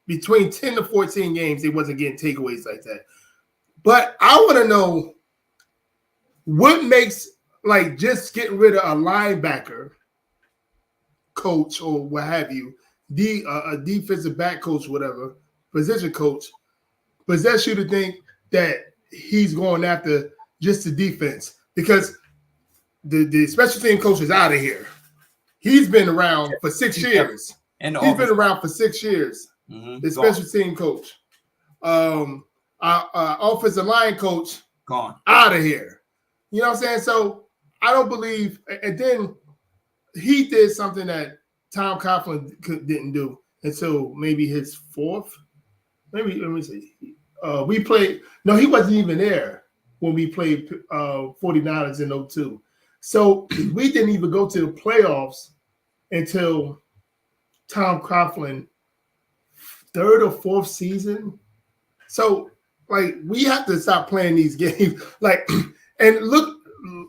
Speaker 2: Between 10 to 14 games, they wasn't getting takeaways like that. But I want to know what makes, like, just getting rid of a linebacker coach or what have you, a defensive back coach, whatever, position coach, possess you to think that he's going after just the defense. Because the special team coach is out of here. He's been around for 6 years.
Speaker 1: And
Speaker 2: he's been around for 6 years.
Speaker 1: Mm-hmm.
Speaker 2: The special team coach. Offensive line coach.
Speaker 1: Gone.
Speaker 2: Out of here. You know what I'm saying? So I don't believe. And then he did something that Tom Coughlin didn't do until maybe his 4th. Maybe, let me see. We played. No, he wasn't even there when we played 49ers in 02. So we didn't even go to the playoffs until Tom Coughlin 3rd or 4th season. So like we have to stop playing these games. Like, and look,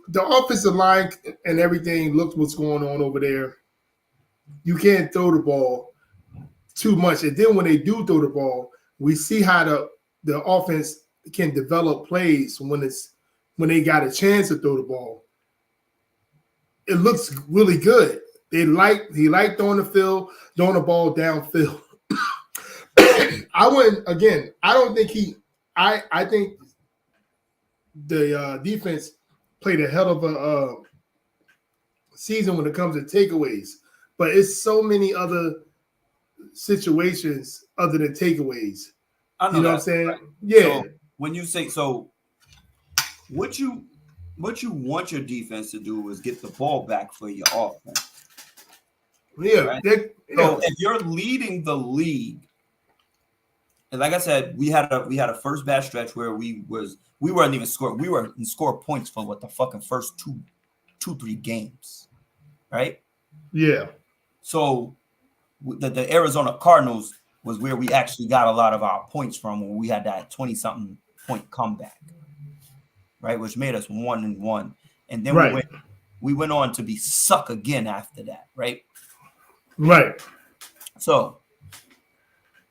Speaker 2: the offensive line and everything. Look what's going on over there. You can't throw the ball too much, and then when they do throw the ball, we see how the offense can develop plays when they got a chance to throw the ball. It looks really good. He liked throwing the ball downfield. I don't think I think the defense played a hell of a season when it comes to takeaways, but it's so many other situations other than takeaways.
Speaker 1: I know,
Speaker 2: you know what I'm saying? Right. Yeah.
Speaker 1: So when you say, so what you what you want your defense to do is get the ball back for your offense.
Speaker 2: Yeah.
Speaker 1: Right?
Speaker 2: Yeah.
Speaker 1: So if you're leading the league, and like I said, we had a first bad stretch where we weren't even score. We were in score points for what the fucking first 3 games, right?
Speaker 2: Yeah.
Speaker 1: So the Arizona Cardinals was where we actually got a lot of our points from when we had that 20-something point comeback, right? Which made us 1-1, and then
Speaker 2: Right.
Speaker 1: we went on to be suck again after that, right?
Speaker 2: Right.
Speaker 1: So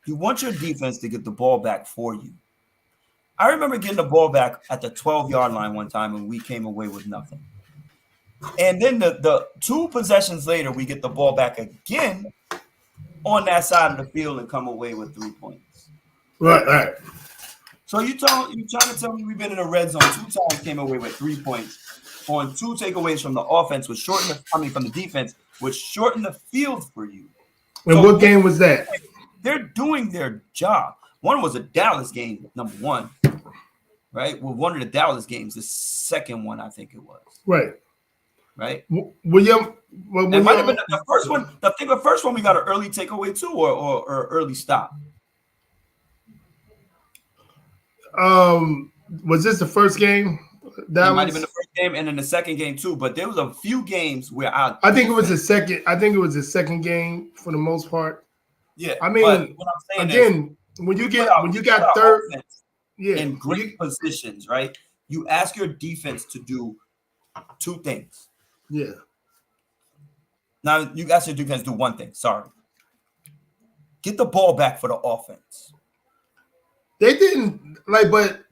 Speaker 1: you want your defense to get the ball back for you. I remember getting the ball back at the 12-yard line one time, and we came away with nothing. And then the 2 possessions later, we get the ball back again on that side of the field and come away with 3 points.
Speaker 2: Right. Right.
Speaker 1: So you trying to tell me we've been in the red zone 2 times, came away with 3 points on 2 takeaways from the offense, from the defense, which shortened the field for you.
Speaker 2: And
Speaker 1: So
Speaker 2: what game was that?
Speaker 1: They're doing their job. One was a Dallas game, number 1, right? Well, one of the Dallas games, the second one, I think it was.
Speaker 2: Right.
Speaker 1: Right.
Speaker 2: William.
Speaker 1: It might have been the first one. I think the first one we got an early takeaway too, or early stop.
Speaker 2: Was this the first game?
Speaker 1: That might have been the first game, and then the second game too. But there was a few games where I
Speaker 2: think it was the second. I think it was the second game for the most part.
Speaker 1: Yeah,
Speaker 2: I mean,
Speaker 1: what I'm saying
Speaker 2: again, when you got third,
Speaker 1: in great positions, right? You ask your defense to do 2 things.
Speaker 2: Yeah.
Speaker 1: Now you ask your defense to do 1 thing. Sorry. Get the ball back for the offense.
Speaker 2: They didn't but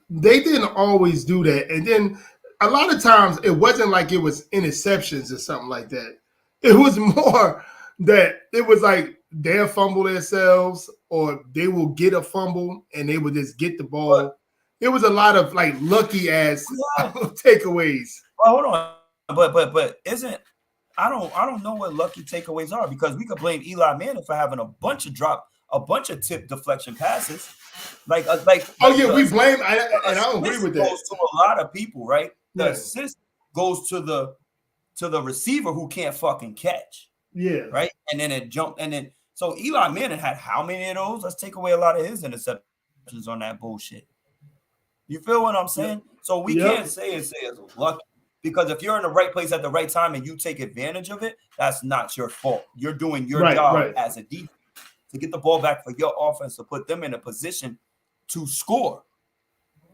Speaker 2: they didn't always do that. And then a lot of times it wasn't like it was interceptions or something like that. It was more that it was like they'll fumble themselves or they will get a fumble and they will just get the ball. It was a lot of like lucky ass takeaways.
Speaker 1: Well, hold on. But isn't I don't know what lucky takeaways are, because we could blame Eli Manning for having a bunch of tip deflection passes. We blame.
Speaker 2: I don't agree with that.
Speaker 1: Goes to a lot of people, right? The assist goes to the receiver who can't fucking catch.
Speaker 2: Yeah.
Speaker 1: Right. And then it jumped. And then so Eli Manning had how many of those? Let's take away a lot of his interceptions on that bullshit. You feel what I'm saying? Yep. So we can't say it's lucky, because if you're in the right place at the right time and you take advantage of it, that's not your fault. You're doing your job as a defense to get the ball back for your offense, to put them in a position to score.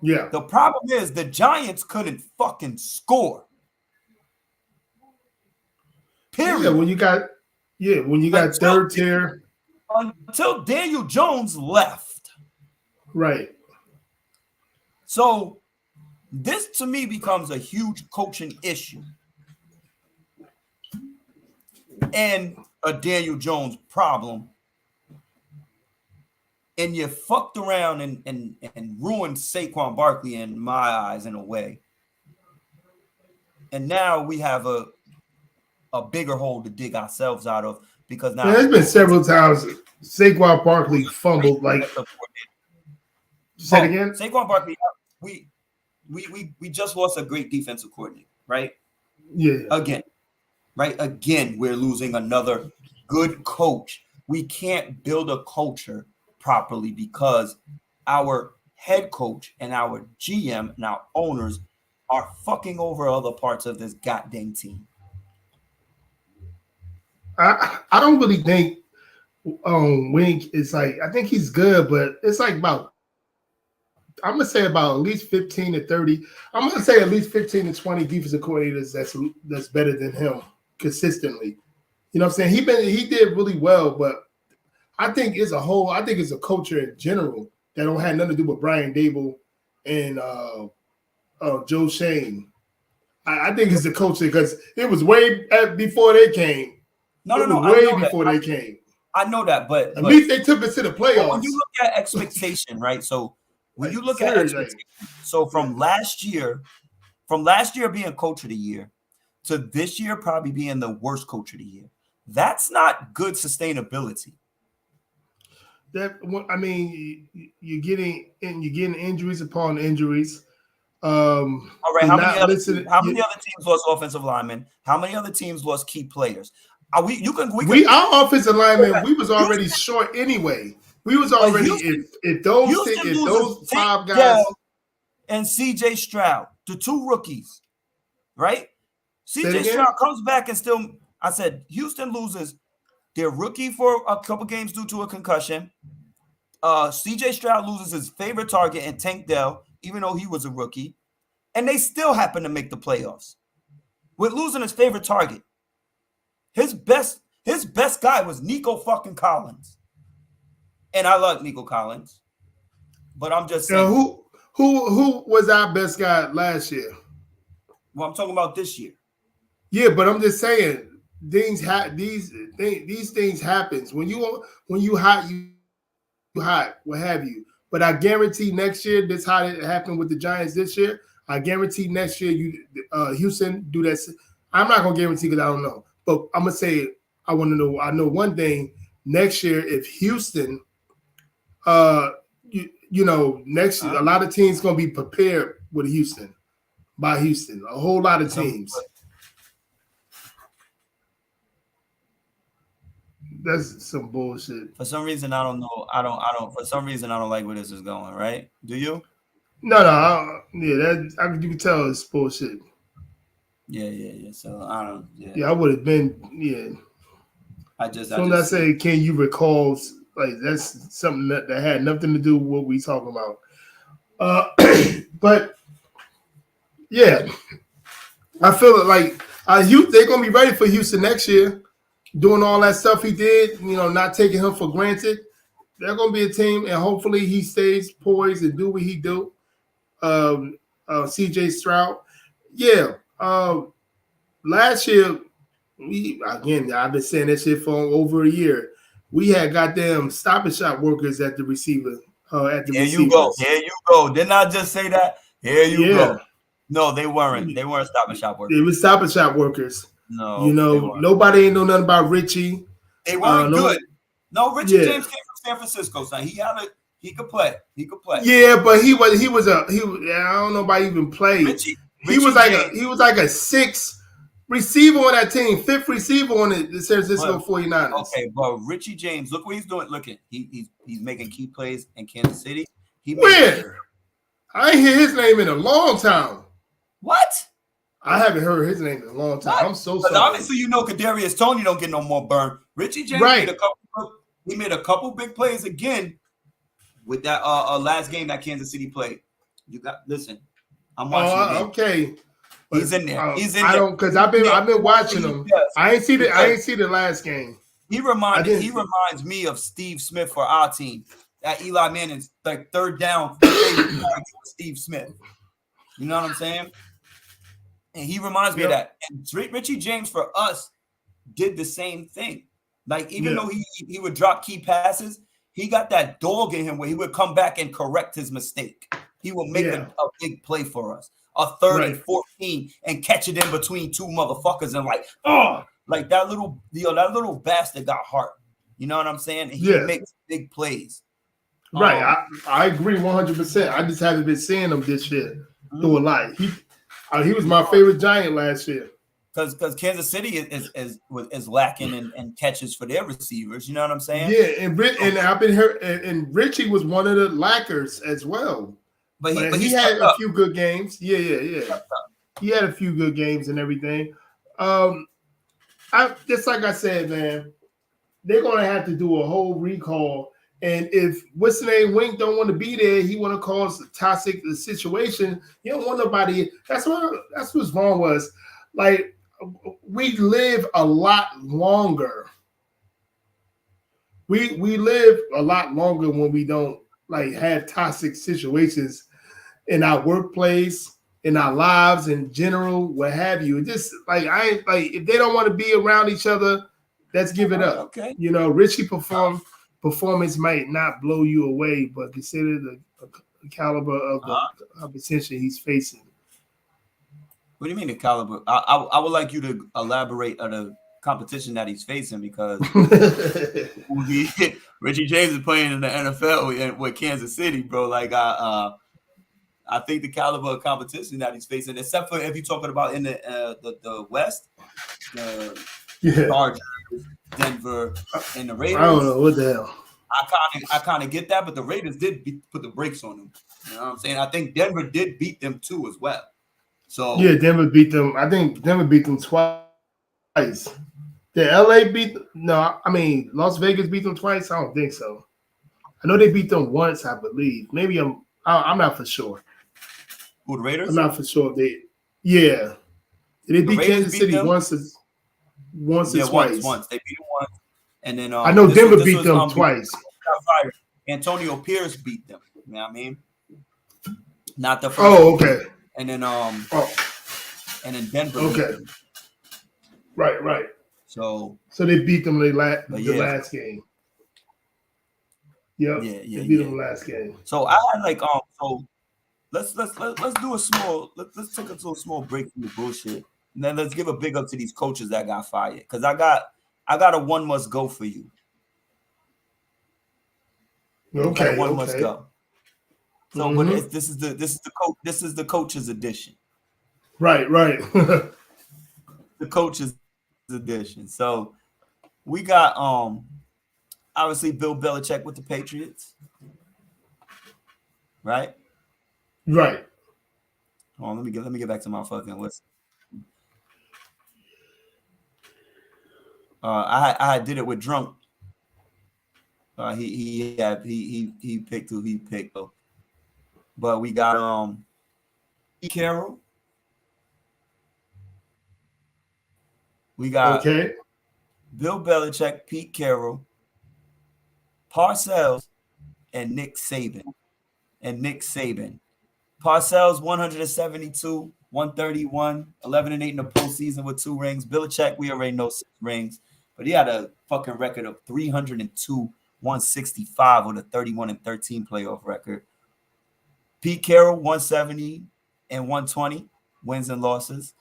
Speaker 2: Yeah.
Speaker 1: The problem is the Giants couldn't fucking score. Period.
Speaker 2: Yeah, when you got third tier.
Speaker 1: Until Daniel Jones left.
Speaker 2: Right.
Speaker 1: So this to me becomes a huge coaching issue and a Daniel Jones problem. And you fucked around and ruined Saquon Barkley in my eyes in a way. And now we have a bigger hole to dig ourselves out of, because now
Speaker 2: there's been several times Saquon Barkley fumbled like. Say it again.
Speaker 1: Saquon Barkley, we just lost a great defensive coordinator, right?
Speaker 2: Yeah.
Speaker 1: Again, we're losing another good coach. We can't build a culture properly because our head coach and our GM and our owners are fucking over other parts of this goddamn team.
Speaker 2: I don't really think Wink is like, I think he's good, but it's like I'm gonna say about at least 15 to 30. I'm gonna say at least 15 to 20 defensive coordinators that's better than him consistently. You know what I'm saying? He did really well, but I think it's a culture in general that don't have nothing to do with Brian Dable and Joe Shane. I think it's the culture, because it was way before they came. Way before they came.
Speaker 1: I know that, but
Speaker 2: at least they took us to the playoffs.
Speaker 1: When you look at expectation, right? So when you look at expectation, so from last year being coach of the year to this year probably being the worst coach of the year, that's not good sustainability.
Speaker 2: You're getting injuries upon injuries.
Speaker 1: All right. How many other teams lost offensive linemen? How many other teams lost key players? Our
Speaker 2: offensive linemen, we was already short anyway. We was already if those five guys
Speaker 1: and CJ Stroud, the two rookies, right? CJ Stroud comes back and still. I said Houston loses their rookie for a couple games due to a concussion. CJ Stroud loses his favorite target in Tank Dell, even though he was a rookie, and they still happen to make the playoffs with losing his favorite target. His best guy was Nico fucking Collins, and I love Nico Collins, but I'm just saying
Speaker 2: who was our best guy last year?
Speaker 1: Well, I'm talking about this year.
Speaker 2: Yeah, but I'm just saying these things happens when you hot, what have you. But I guarantee next year, this how it happened with the Giants this year. I guarantee next year Houston do that. I'm not gonna guarantee because I don't know, but I'm gonna say I want to know. I know one thing. Next year, if Houston, next year, a lot of teams gonna be prepared with Houston. By Houston, a whole lot of teams. That's some bullshit.
Speaker 1: For some reason, I don't know. I don't. For some reason, I don't like where this is going. Right? Do you?
Speaker 2: No. You can tell it's bullshit.
Speaker 1: Yeah. So I don't.
Speaker 2: Yeah, I would have been. Yeah. I say, can you recall? Like that's something that had nothing to do with what we talking about. But yeah, I feel like they're gonna be ready for Houston next year. Doing all that stuff he did, not taking him for granted. They're gonna be a team, and hopefully he stays poised and do what he do. CJ Stroud, yeah. Last year, I've been saying that shit for over a year. We had goddamn Stop and Shop workers at the receiver.
Speaker 1: Here you go. Didn't I just say that? Here you go. No, they weren't. They weren't Stop and Shop workers.
Speaker 2: They were Stop and Shop workers.
Speaker 1: No,
Speaker 2: nobody ain't know nothing about Richie.
Speaker 1: They weren't good. No, Richie James came from San Francisco, son. He could play.
Speaker 2: Yeah, but he was I don't know about even play.
Speaker 1: Richie
Speaker 2: he was like a sixth receiver on that team, fifth receiver on the San Francisco 49ers.
Speaker 1: Okay, but Richie James, look what he's doing. Look at he's making key plays in Kansas City.
Speaker 2: Where? I ain't hear his name in a long time.
Speaker 1: What?
Speaker 2: I haven't heard his name in a long time. I'm so sorry.
Speaker 1: Obviously, Kadarius Toney don't get no more burn. Richie James made a couple big plays again with that last game that Kansas City played. Listen, I'm watching.
Speaker 2: Okay.
Speaker 1: He's in there.
Speaker 2: I don't because I've been watching him. I ain't see the last game.
Speaker 1: He reminds me of Steve Smith for our team. That Eli Manning's like third down Steve Smith. You know what I'm saying? And he reminds me of that. And Richie James for us did the same thing. Like even though he would drop key passes, he got that dog in him where he would come back and correct his mistake. He will make a big play for us. A third and 14 and catch it in between two motherfuckers and like that little bastard got heart. You know what I'm saying? And he makes big plays.
Speaker 2: Right. I agree 100%. I just haven't been seeing him this year through a lot. He was my favorite Giant last year.
Speaker 1: Because Kansas City is lacking in catches for their receivers. You know what I'm saying?
Speaker 2: Yeah, and I've been heard, and Richie was one of the lackers as well. But he had a few good games. Yeah. He had a few good games and everything. Just like I said, man, they're gonna have to do a whole recall. And if what's the name Wink don't want to be there, he want to cause a toxic situation. You don't want nobody. That's what's wrong was. Like we live a lot longer. We live a lot longer when we don't like have toxic situations in our workplace, in our lives in general, what have you. Just like if they don't want to be around each other, let's give it up.
Speaker 1: Okay.
Speaker 2: Richie performance might not blow you away, but consider the caliber of the competition he's facing.
Speaker 1: What do you mean the caliber? I would like you to elaborate on the competition that he's facing because Richie James is playing in the NFL with Kansas City, bro. Like I I think the caliber of competition that he's facing, except for if you're talking about in the West, the Chargers, Denver, and the Raiders.
Speaker 2: I don't know what the hell.
Speaker 1: I kind of get that, but the Raiders did put the brakes on them. You know what I'm saying? I think Denver did beat them too as well. So
Speaker 2: yeah, Denver beat them. I think Denver beat them twice. Did LA beat them? No, I mean Las Vegas beat them twice. I don't think so. I know they beat them once, I believe. Maybe I'm not for sure.
Speaker 1: Who, the Raiders?
Speaker 2: I'm not for sure. Did they beat Kansas City once or twice?
Speaker 1: Once. They beat them once. And then
Speaker 2: I know Denver beat them twice.
Speaker 1: Antonio Pierce beat them. You know what I mean? Not the first.
Speaker 2: Oh, okay.
Speaker 1: And then and then Denver.
Speaker 2: Okay. Right. So they beat them the last game. Yep.
Speaker 1: Yeah.
Speaker 2: They beat them last game.
Speaker 1: So I like so let's do a small let's take a small break from the bullshit. And then let's give a big up to these coaches that got fired. Because I got a one must go for you.
Speaker 2: Okay.
Speaker 1: One must go. So but this is the coach's edition.
Speaker 2: Right.
Speaker 1: The coach's edition. So we got obviously Bill Belichick with the Patriots. Right?
Speaker 2: Right.
Speaker 1: Hold on, let me get back to my fucking list. I did it with Drunk. He picked who he picked though. But we got Pete Carroll. We got Bill Belichick, Pete Carroll, Parcells, and Nick Saban. Parcells 172, 131, 11-8 in the postseason with 2 rings. Belichick, we already know 6 rings, but he had a fucking record of 302, 165 with a 31-13 playoff record. Pete Carroll 170 and 120 wins and losses.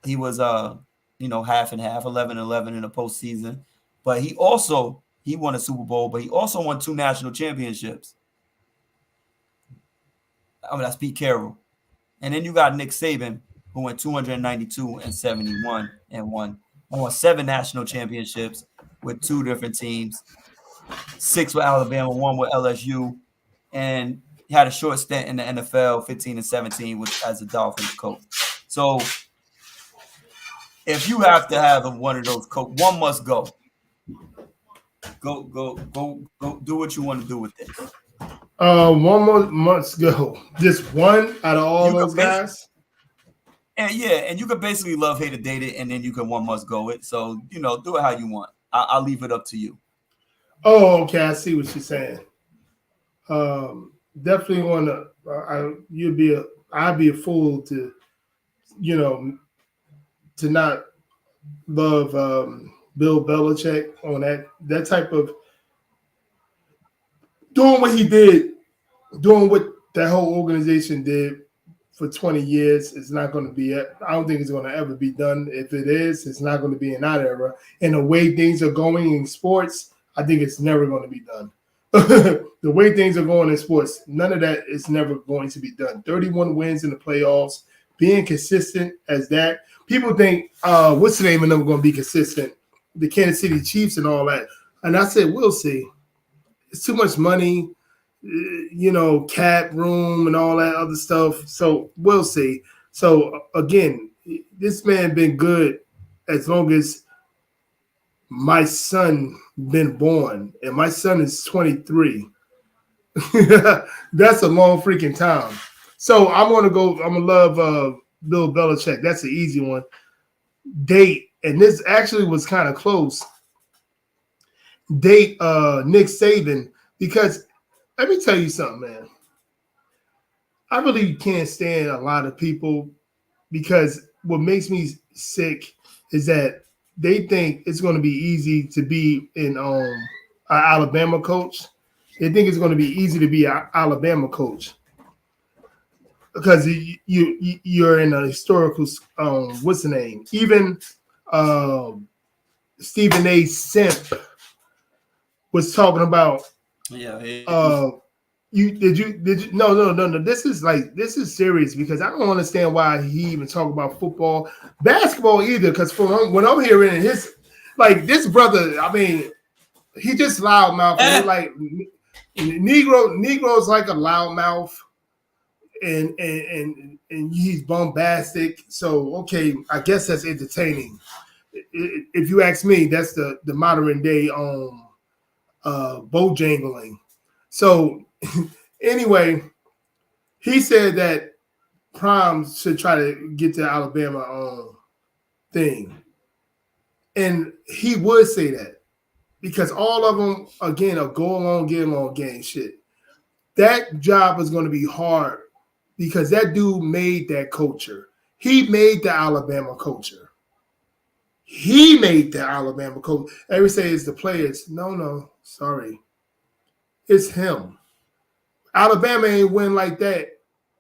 Speaker 1: He was half and half, 11-11 in the postseason, but he won a Super Bowl, but he also won 2 national championships. I mean, that's Pete Carroll. And then you got Nick Saban, who went 292 and 71 and won 7 national championships with 2 different teams, 6 with Alabama, 1 with LSU, and he had a short stint in the NFL, 15 and 17 as a Dolphins coach. So if you have to have one of those coaches, one must go. Go do what you want to do with this.
Speaker 2: One more must go. Just one out of all those guys.
Speaker 1: And you can basically love, hate, or date it, and then you can one must go it. So do it how you want. I'll leave it up to you.
Speaker 2: Oh, okay. I see what you're saying. Definitely want to. I'd be a fool to, to not love Bill Belichick on that type of doing what he did, doing what that whole organization did for 20 years. It's not going to be. I don't think it's going to ever be done. If it is, it's not going to be in that era. And the way things are going in sports, I think it's never going to be done. The way things are going in sports, none of that is never going to be done. 31 wins in the playoffs, being consistent as that. People think, what's the name of them going to be consistent? The Kansas City Chiefs and all that. And I said, we'll see. It's too much money, cap room and all that other stuff. So we'll see. So again, this man been good as long as my son been born, and my son is 23. That's a long freaking time. So I'm gonna love Bill Belichick. That's an easy one. Date, and this actually was kind of close. Date Nick Saban, because let me tell you something, man. I really can't stand a lot of people, because what makes me sick is that they think it's going to be easy to be an Alabama coach. They think it's going to be easy to be an Alabama coach because you're in a historical. What's the name? Even Stephen A. Simp was talking about Did you no. This is serious because I don't understand why he even talk about football, basketball either. Because from when I'm hearing his this brother, I mean, he just loudmouth and like Negro's like a loudmouth and he's bombastic. So okay, I guess that's entertaining. If you ask me, that's the modern day Bojangling. So anyway, he said that Prime should try to get to Alabama thing. And he would say that because all of them, again, are go along, get along gang shit. That job is going to be hard because that dude made that culture. He made the Alabama culture. He made the Alabama culture. Every say it's the players. No, sorry. It's him. Alabama ain't win like that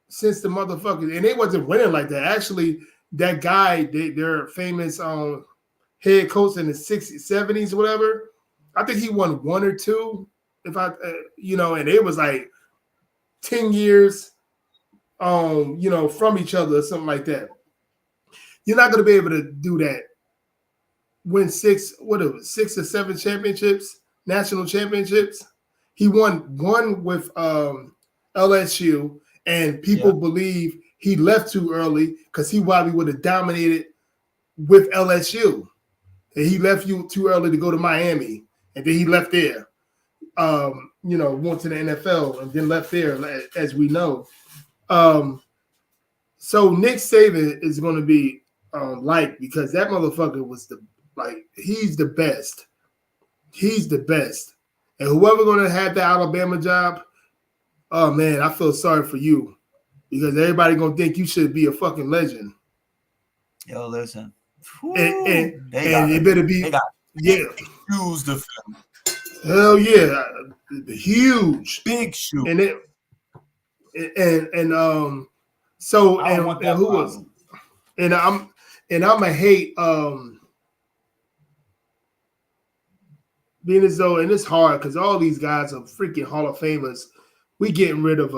Speaker 2: since the motherfuckers, and they wasn't winning like that. Actually, that guy, their famous head coach in the 60s, 70s, whatever, I think he won 1 or 2, and it was like 10 years, from each other or something like that. You're not going to be able to do that. Win 6 or 7 championships, national championships. He won 1 with LSU, and people believe he left too early because he probably would have dominated with LSU. And he left you too early to go to Miami, and then he left there. Went to the NFL and then left there, as we know. So Nick Saban is going to be liked because that motherfucker was he's the best. He's the best. And whoever going to have the Alabama job, oh, man, I feel sorry for you because everybody going to think you should be a fucking legend.
Speaker 1: Yo, listen.
Speaker 2: And it better be,
Speaker 1: shoes to fill.
Speaker 2: Hell yeah. Huge.
Speaker 1: Big shoes.
Speaker 2: So who was, and I'm going to hate, being as though, and it's hard because all these guys are freaking Hall of Famers. We getting rid of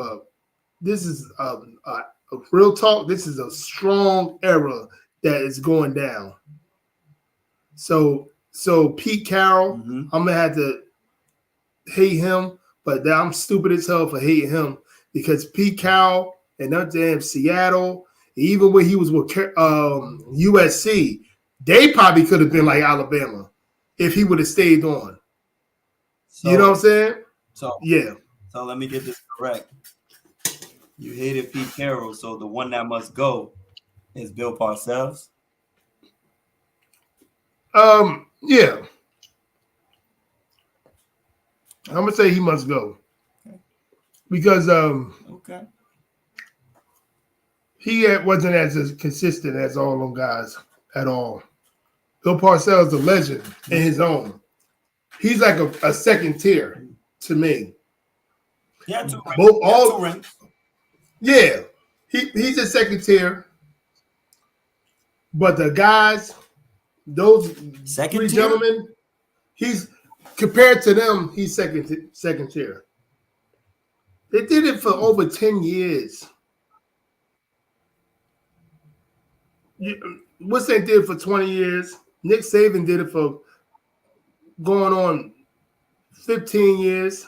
Speaker 2: this is a real talk. This is a strong era that is going down. So Pete Carroll, I'm gonna have to hate him, but I'm stupid as hell for hating him because Pete Carroll and that damn Seattle, even when he was with USC, they probably could have been like Alabama if he would have stayed on. So, you know what I'm saying?
Speaker 1: So let me get this correct. You hated Pete Carroll, so the one that must go is Bill Parcells.
Speaker 2: Yeah. I'm gonna say he must go. Because he wasn't as consistent as all them guys at all. Bill Parcells is a legend in his own. He's like a second tier to me.
Speaker 1: Yeah, two rings.
Speaker 2: Yeah, he's a second tier. But the guys, those three gentlemen, he's compared to them, he's second tier. They did it for over 10 years. What's they did for 20 years? Nick Saban did it for going on 15 years.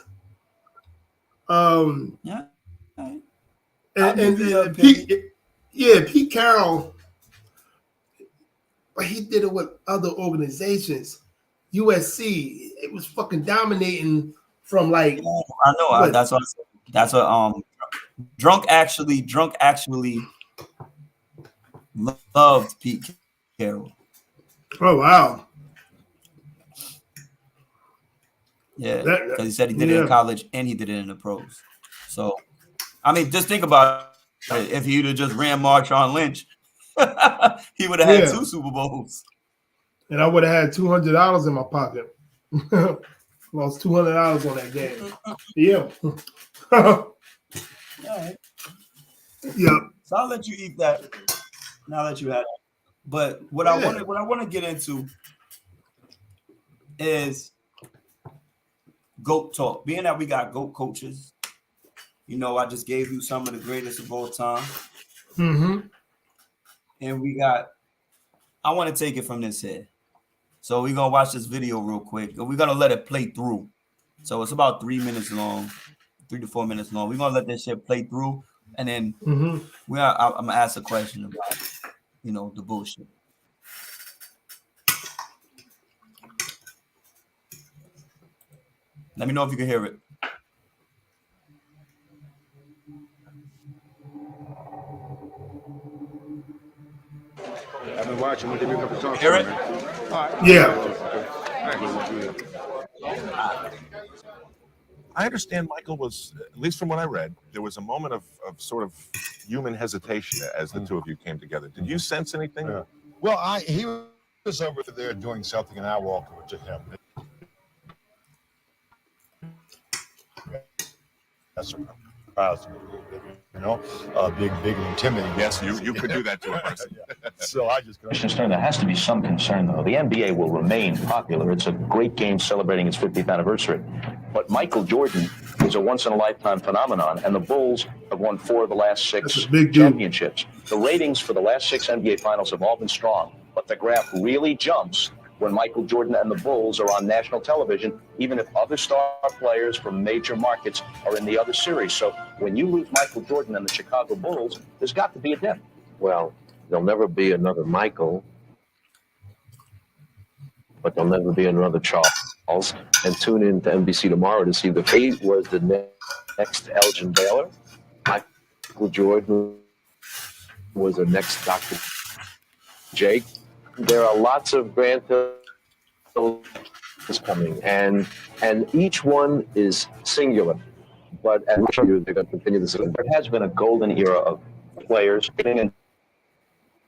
Speaker 2: Pete Carroll, but he did it with other organizations. USC, it was fucking dominating from like.
Speaker 1: I know. That's what. That's what. Drunk actually loved Pete Carroll.
Speaker 2: Oh wow.
Speaker 1: Yeah, because he said he did it in college and he did it in the pros. So, I mean, just think about it. If he'd have just ran Marshawn Lynch, he would have had 2 Super Bowls.
Speaker 2: And I would have had $200 in my pocket. Lost $200 on that game. Yeah.
Speaker 1: All right.
Speaker 2: Yeah.
Speaker 1: So I'll let you eat that now that you had it. But what I want to get into is GOAT talk. Being that we got GOAT coaches You know, I just gave you some of the greatest of all time.
Speaker 2: Mm-hmm.
Speaker 1: And we got, I want to take it from this here. So we're going to watch this video real quick. We're going to let it play through. So it's about 3 minutes long, 3 to 4 minutes long. We're going to let this shit play through. And then I'm going to ask a question about, you know, the bullshit. Let me know if you can hear it.
Speaker 3: I've been watching. When did you come to talk?
Speaker 1: Hear it?
Speaker 2: Yeah.
Speaker 4: I understand Michael was, at least from what I read, there was a moment of sort of human hesitation as the two of you came together. Did you sense anything?
Speaker 3: Yeah. Well, he was over there doing something, and I walked over to him. That's surprised me a little bit, you know, big and intimidating.
Speaker 4: Yes, you could do that to a person.
Speaker 3: So I just.
Speaker 5: Stern, there has to be some concern, though. The NBA will remain popular. It's a great game celebrating its 50th anniversary. But Michael Jordan is a once-in-a-lifetime phenomenon, and the Bulls have won 4 of the last 6 championships. The ratings for the last 6 NBA finals have all been strong, but the graph really jumps when Michael Jordan and the Bulls are on national television, even if other star players from major markets are in the other series. So when you lose Michael Jordan and the Chicago Bulls, there's got to be a dip.
Speaker 6: Well, there'll never be another Michael, but there'll never be another Charles. And tune in to NBC tomorrow to see the fate was the next Elgin Baylor. Michael Jordan was the next Dr. Jake. There are lots of grandchildren coming, and each one is singular. But as they're going to continue this. There has been a golden era of players in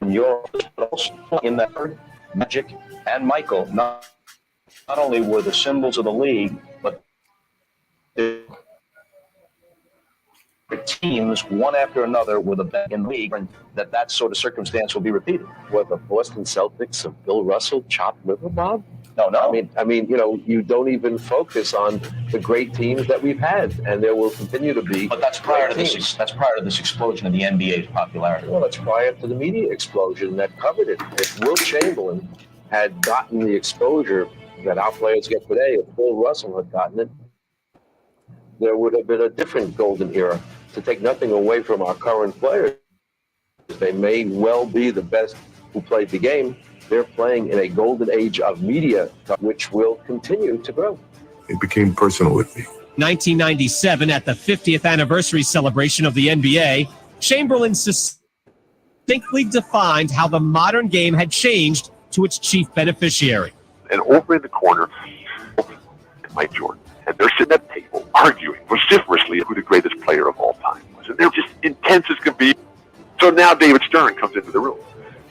Speaker 6: Europe, but also in that Magic and Michael. Not only were the symbols of the league, but the teams, one after another, were the best in the league, and that sort of circumstance will be repeated. What, the Boston Celtics of Bill Russell, chopped liver, Bob?
Speaker 5: No.
Speaker 6: I mean, you know, you don't even focus on the great teams that we've had, and there will continue to be.
Speaker 5: But that's prior to this. That's prior to this explosion of the NBA's popularity.
Speaker 6: Well, that's prior to the media explosion that covered it. If Wilt Chamberlain had gotten the exposure that our players get today, if Bill Russell had gotten it, there would have been a different golden era. To take nothing away from our current players, they may well be the best who played the game. They're playing in a golden age of media, which will continue to grow.
Speaker 7: It became personal with me.
Speaker 8: 1997, at the 50th anniversary celebration of the NBA, Chamberlain succinctly defined how the modern game had changed to its chief beneficiary.
Speaker 7: And over in the corner, Mike Jordan. And they're sitting at the table arguing vociferously who the greatest player of all time was. And they're just intense as can be. So now David Stern comes into the room.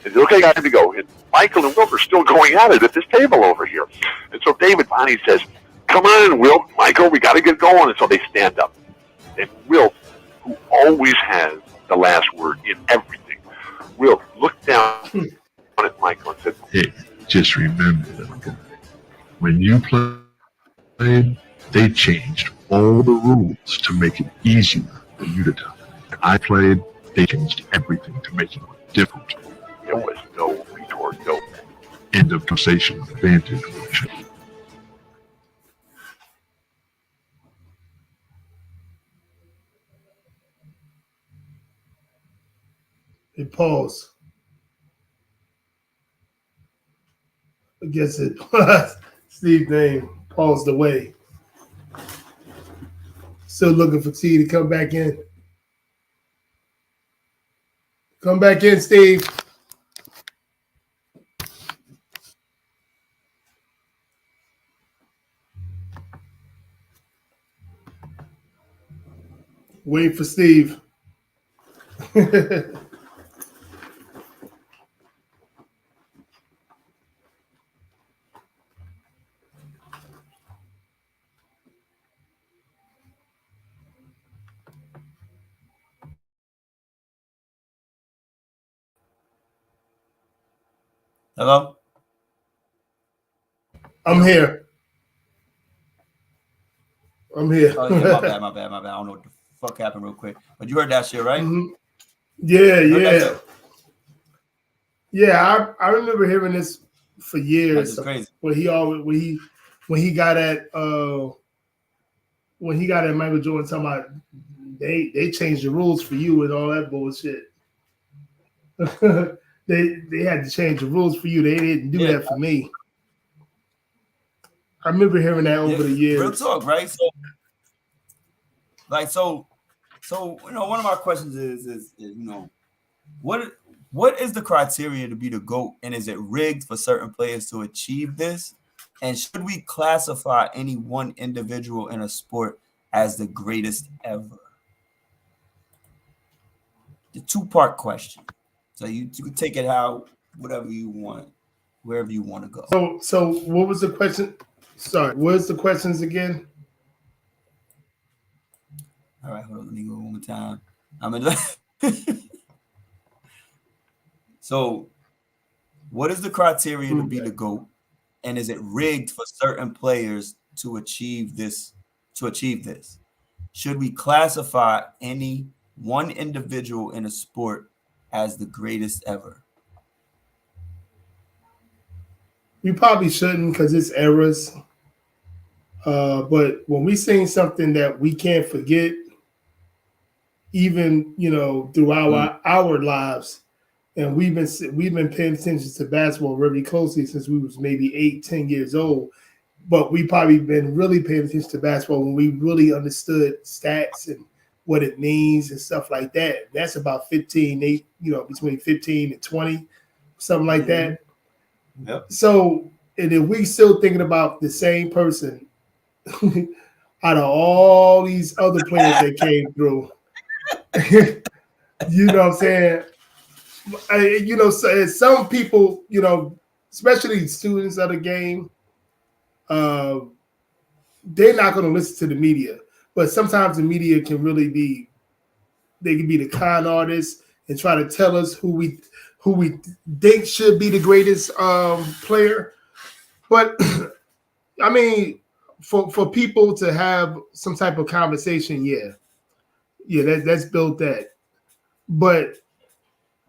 Speaker 7: And says, okay, got to go. And Michael and Wilt are still going at it at this table over here. And so David finally says, come on, Wilt, Michael, we got to get going. And so they stand up. And Wilt, who always has the last word in everything, Wilt looked down at Michael and said,
Speaker 9: hey, just remember, little guy, when you played, they changed all the rules to make it easier for you to tell. I played, they changed everything to make it different.
Speaker 7: there was no retort, no.
Speaker 9: End of conversation. Vantage.
Speaker 2: Hey, pause. I guess it Steve name paused away. Still looking for T to come back in. Come back in, Steve. Wait for Steve.
Speaker 1: Hello?
Speaker 2: I'm here. I'm here.
Speaker 1: Oh, yeah, my bad. I don't know what the fuck happened real quick. But you heard that shit, right?
Speaker 2: Mhm. Yeah,
Speaker 1: You heard that
Speaker 2: yeah. Yeah, I remember hearing this for
Speaker 1: That's
Speaker 2: years.
Speaker 1: just crazy.
Speaker 2: When he got at Michael Jordan talking about they changed the rules for you and all that bullshit. they had to change the rules for you. They didn't do that for me. I remember hearing that over the years.
Speaker 1: Real talk, right? So you know, one of my questions is you know, what is the criteria to be the GOAT, and is it rigged for certain players to achieve this? And should we classify any one individual in a sport as the greatest ever? The two-part question. So you can take it how whatever you want, wherever you want to go.
Speaker 2: So what was the question? Sorry, what's the questions again?
Speaker 1: All right, hold on. Let me go one more time. So, what is the criteria to be the GOAT, and is it rigged for certain players to achieve this? Should we classify any one individual in a sport as the greatest ever?
Speaker 2: We probably shouldn't because it's errors. But when we saying something that we can't forget, even throughout our lives, and we've been paying attention to basketball really closely since we was maybe 8-10 years old. But we probably been really paying attention to basketball when we really understood stats and what it means and stuff like that. That's about between 15 and 20, something like that.
Speaker 1: Yep.
Speaker 2: So, and if we still thinking about the same person out of all these other players that came through, you know what I'm saying? So some people, especially students of the game, they're not going to listen to the media. But sometimes the media can really be the con artists and try to tell us who we think should be the greatest player. But I mean, for people to have some type of conversation, that's built that. But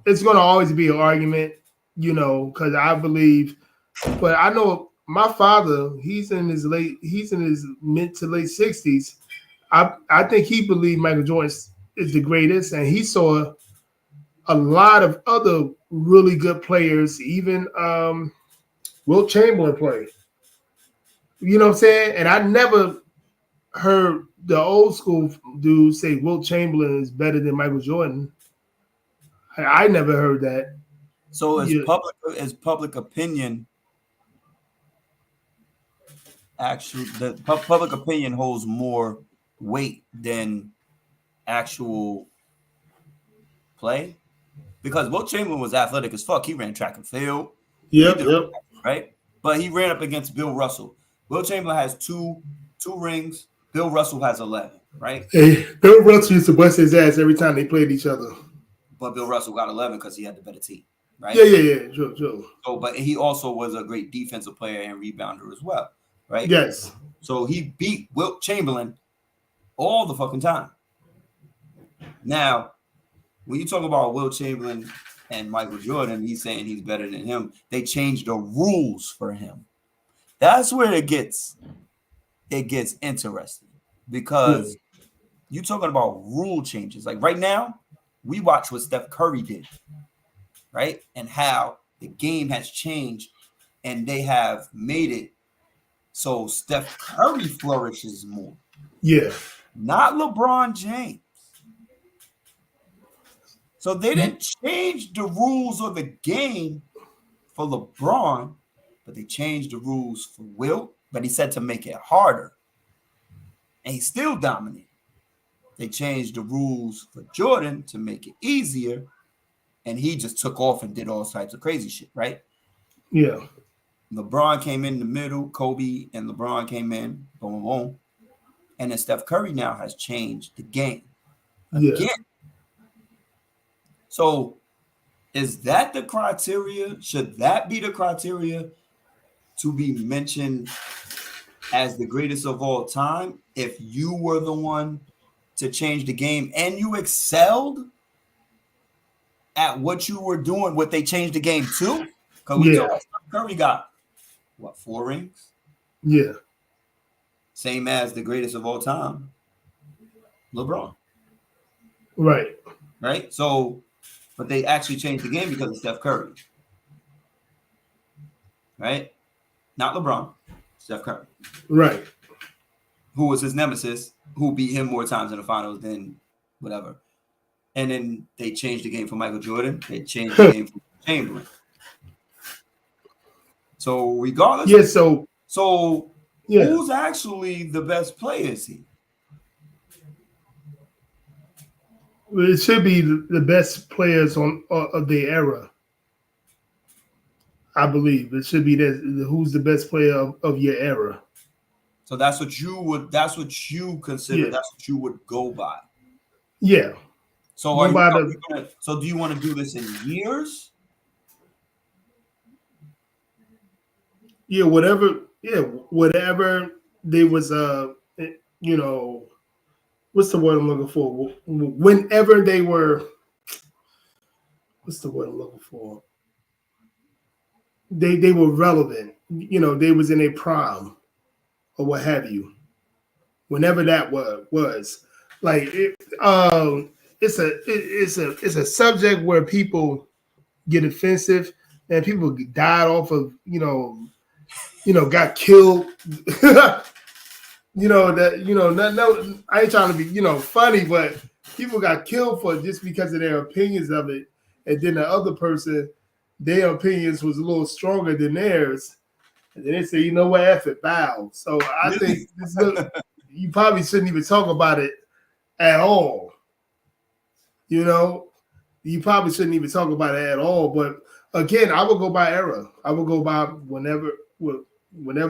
Speaker 2: it's going to always be an argument, because I believe. But I know my father, he's in his mid to late 60s. I think he believed Michael Jordan is the greatest, and he saw a lot of other really good players, even Wilt Chamberlain play. You know what I'm saying? And I never heard the old school dudes say Wilt Chamberlain is better than Michael Jordan. I never heard that.
Speaker 1: So is public opinion the public opinion holds more weight than actual play? Because Wilt Chamberlain was athletic as fuck. He ran track and field.
Speaker 2: Yep.
Speaker 1: Right? But he ran up against Bill Russell. Wilt Chamberlain has two rings. Bill Russell has 11, right?
Speaker 2: Hey, Bill Russell used to bust his ass every time they played each other.
Speaker 1: But Bill Russell got 11 because he had the better team, right?
Speaker 2: Yeah. Sure.
Speaker 1: So, but he also was a great defensive player and rebounder as well, right?
Speaker 2: Yes.
Speaker 1: So he beat Wilt Chamberlain all the fucking time. Now, when you talk about Wilt Chamberlain and Michael Jordan, he's saying he's better than him. They changed the rules for him. That's where it gets interesting, because you're talking about rule changes. Like right now, we watch what Steph Curry did, right? And how the game has changed, and they have made it so Steph Curry flourishes more.
Speaker 2: Yeah.
Speaker 1: Not LeBron James. So they didn't change the rules of the game for LeBron, but they changed the rules for Wilt, but he said to make it harder. And he still dominated. They changed the rules for Jordan to make it easier, and he just took off and did all types of crazy shit, right?
Speaker 2: Yeah.
Speaker 1: LeBron came in the middle, Kobe and LeBron came in, boom, boom. And then Steph Curry now has changed the game again.
Speaker 2: Yeah.
Speaker 1: So is that the criteria? Should that be the criteria to be mentioned as the greatest of all time if you were the one to change the game and you excelled at what you were doing, what they changed the game to? Because we talk about Curry got what, 4 rings?
Speaker 2: Yeah.
Speaker 1: Same as the greatest of all time, LeBron.
Speaker 2: Right.
Speaker 1: Right? So, but they actually changed the game because of Steph Curry. Right? Not LeBron, Steph Curry.
Speaker 2: Right.
Speaker 1: Who was his nemesis, who beat him more times in the finals than whatever. And then they changed the game for Michael Jordan. They changed the game for Chamberlain. So regardless,
Speaker 2: Yeah. So
Speaker 1: who's actually the best player? Is he?
Speaker 2: it should be the best players on of the era. I believe it should be that who's the best player of your era.
Speaker 1: So that's what you would. That's what you consider.
Speaker 2: Yeah.
Speaker 1: That's what you would go by.
Speaker 2: Yeah.
Speaker 1: So are you gonna, so do you want to do this in years?
Speaker 2: Yeah. Whatever. Yeah. Whatever they was. You know, what's the word I'm looking for? Whenever they were. What's the word I'm looking for? They were relevant. You know, they was in a prime. Or what have you, whenever that was like it's a subject where people get offensive and people died off of got killed. No, I ain't trying to be funny, but people got killed for just because of their opinions of it, and then the other person, their opinions was a little stronger than theirs. And then they say, you know what, F it, bow. So I think you probably shouldn't even talk about it at all. You probably shouldn't even talk about it at all. But again, I would go by era. I would go by whenever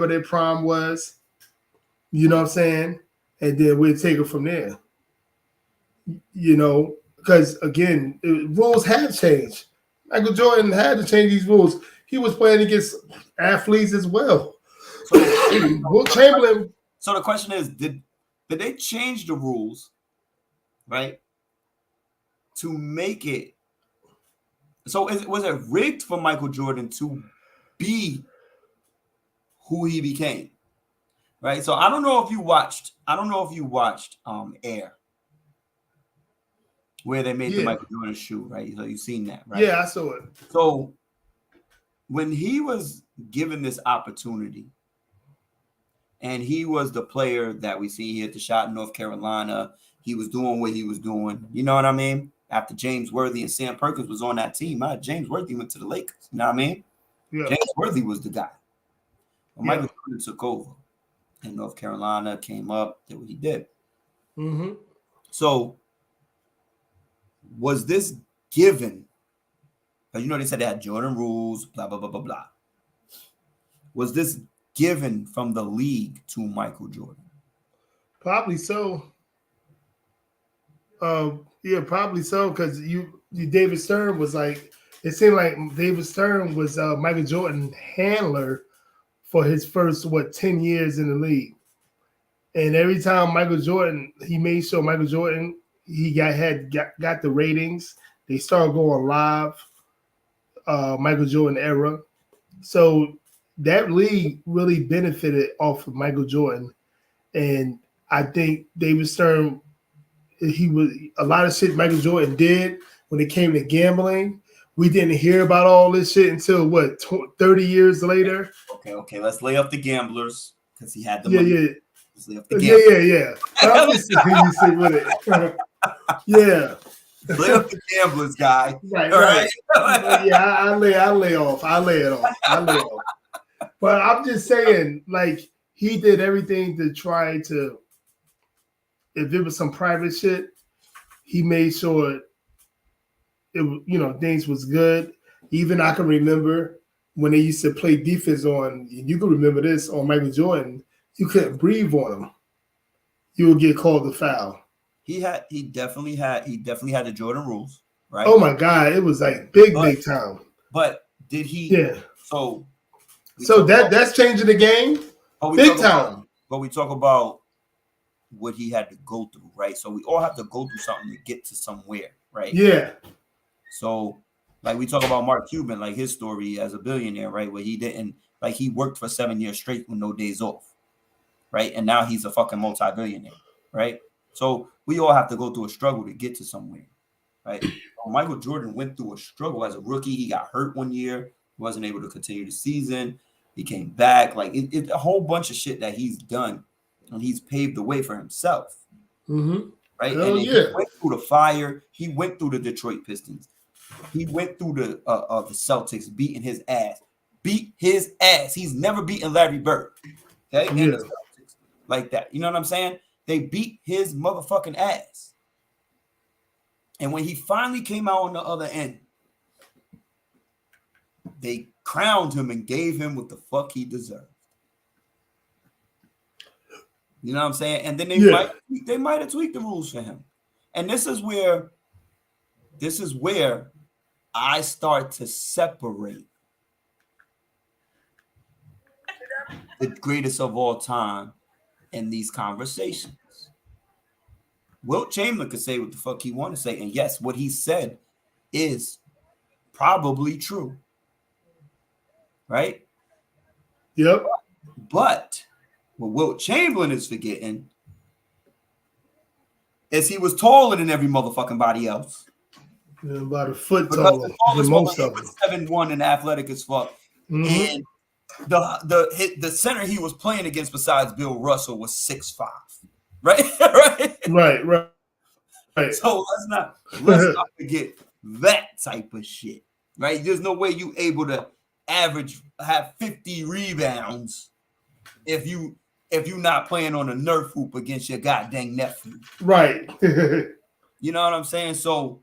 Speaker 2: their prime was. You know what I'm saying? And then we'll take it from there. Because again, rules have changed. Michael Jordan had to change these rules. He was playing against athletes as well.
Speaker 1: So,
Speaker 2: Will Chamberlain.
Speaker 1: So the question is, did they change the rules, right, to make it? So was it rigged for Michael Jordan to be who he became, right? So I don't know if you watched Air, where they made the Michael Jordan shoe, right? So you've seen that, right?
Speaker 2: Yeah, I saw it.
Speaker 1: So when he was given this opportunity, and he was the player that we see, he hit the shot in North Carolina, he was doing what he was doing. You know what I mean? After James Worthy and Sam Perkins was on that team, James Worthy went to the Lakers. You know what I mean?
Speaker 2: Yeah.
Speaker 1: James Worthy was the guy. Well, Michael Jordan took over, and North Carolina came up, did what he did.
Speaker 2: Mm-hmm.
Speaker 1: So was this given? Because they said they had Jordan rules, blah, blah, blah, blah, blah. Was this given from the league to Michael Jordan?
Speaker 2: Probably so. Probably so, because David Stern was like, it seemed like David Stern was Michael Jordan's handler for his first 10 years in the league. And every time Michael Jordan, he made sure Michael Jordan, he got the ratings. They started going live. Michael Jordan era. So that league really benefited off of Michael Jordan. And I think David Stern, he was a lot of shit Michael Jordan did when it came to gambling. We didn't hear about all this shit until 30 years later.
Speaker 1: Okay. Let's lay up the gamblers because he had the money.
Speaker 2: Yeah.
Speaker 1: Let's lay up the gamblers.
Speaker 2: Yeah. I'm just you sit with it. Yeah.
Speaker 1: Lay up the gamblers, guy.
Speaker 2: Right.
Speaker 1: All right.
Speaker 2: Yeah, I lay off. I lay it off. But I'm just saying, like, he did everything to try to, if it was some private shit, he made sure it, things was good. Even I can remember when they used to play defense on, you can remember this, on Michael Jordan, you couldn't breathe on him. You would get called a foul.
Speaker 1: He definitely had the Jordan rules, right?
Speaker 2: Oh my God, it was like big time.
Speaker 1: But did he?
Speaker 2: Yeah.
Speaker 1: So
Speaker 2: that's changing the game, big time.
Speaker 1: But we talk about what he had to go through, right? So we all have to go through something to get to somewhere, right?
Speaker 2: Yeah.
Speaker 1: So, like we talk about Mark Cuban, like his story as a billionaire, right? Where he didn't, like he worked for 7 years straight with no days off, right? And now he's a fucking multi-billionaire, right? So we all have to go through a struggle to get to somewhere, right? Michael Jordan went through a struggle as a rookie. He got hurt one year, wasn't able to continue the season. He came back, like it a whole bunch of shit that he's done, and he's paved the way for himself, right?
Speaker 2: Hell
Speaker 1: and
Speaker 2: yeah.
Speaker 1: he went through the fire. He went through the Detroit Pistons. He went through the Celtics, beating his ass. Beat his ass. He's never beaten Larry Bird. Okay, and the Celtics like that. You know what I'm saying? They beat his motherfucking ass. And when he finally came out on the other end, they crowned him and gave him what the fuck he deserved. You know what I'm saying? And then they might have tweaked the rules for him. And this is where I start to separate the greatest of all time in these conversations. Wilt Chamberlain could say what the fuck he want to say. And yes, what he said is probably true. Right?
Speaker 2: Yep.
Speaker 1: But what Wilt Chamberlain is forgetting is he was taller than every motherfucking body else.
Speaker 2: Yeah, about a foot taller than most of them.
Speaker 1: 7'1" and athletic as fuck. And the center he was playing against besides Bill Russell was 6'5". Right? Right. So let's not forget that type of shit. Right? There's no way you able to have 50 rebounds if you not playing on a Nerf hoop against your goddamn nephew.
Speaker 2: Right.
Speaker 1: You know what I'm saying? So,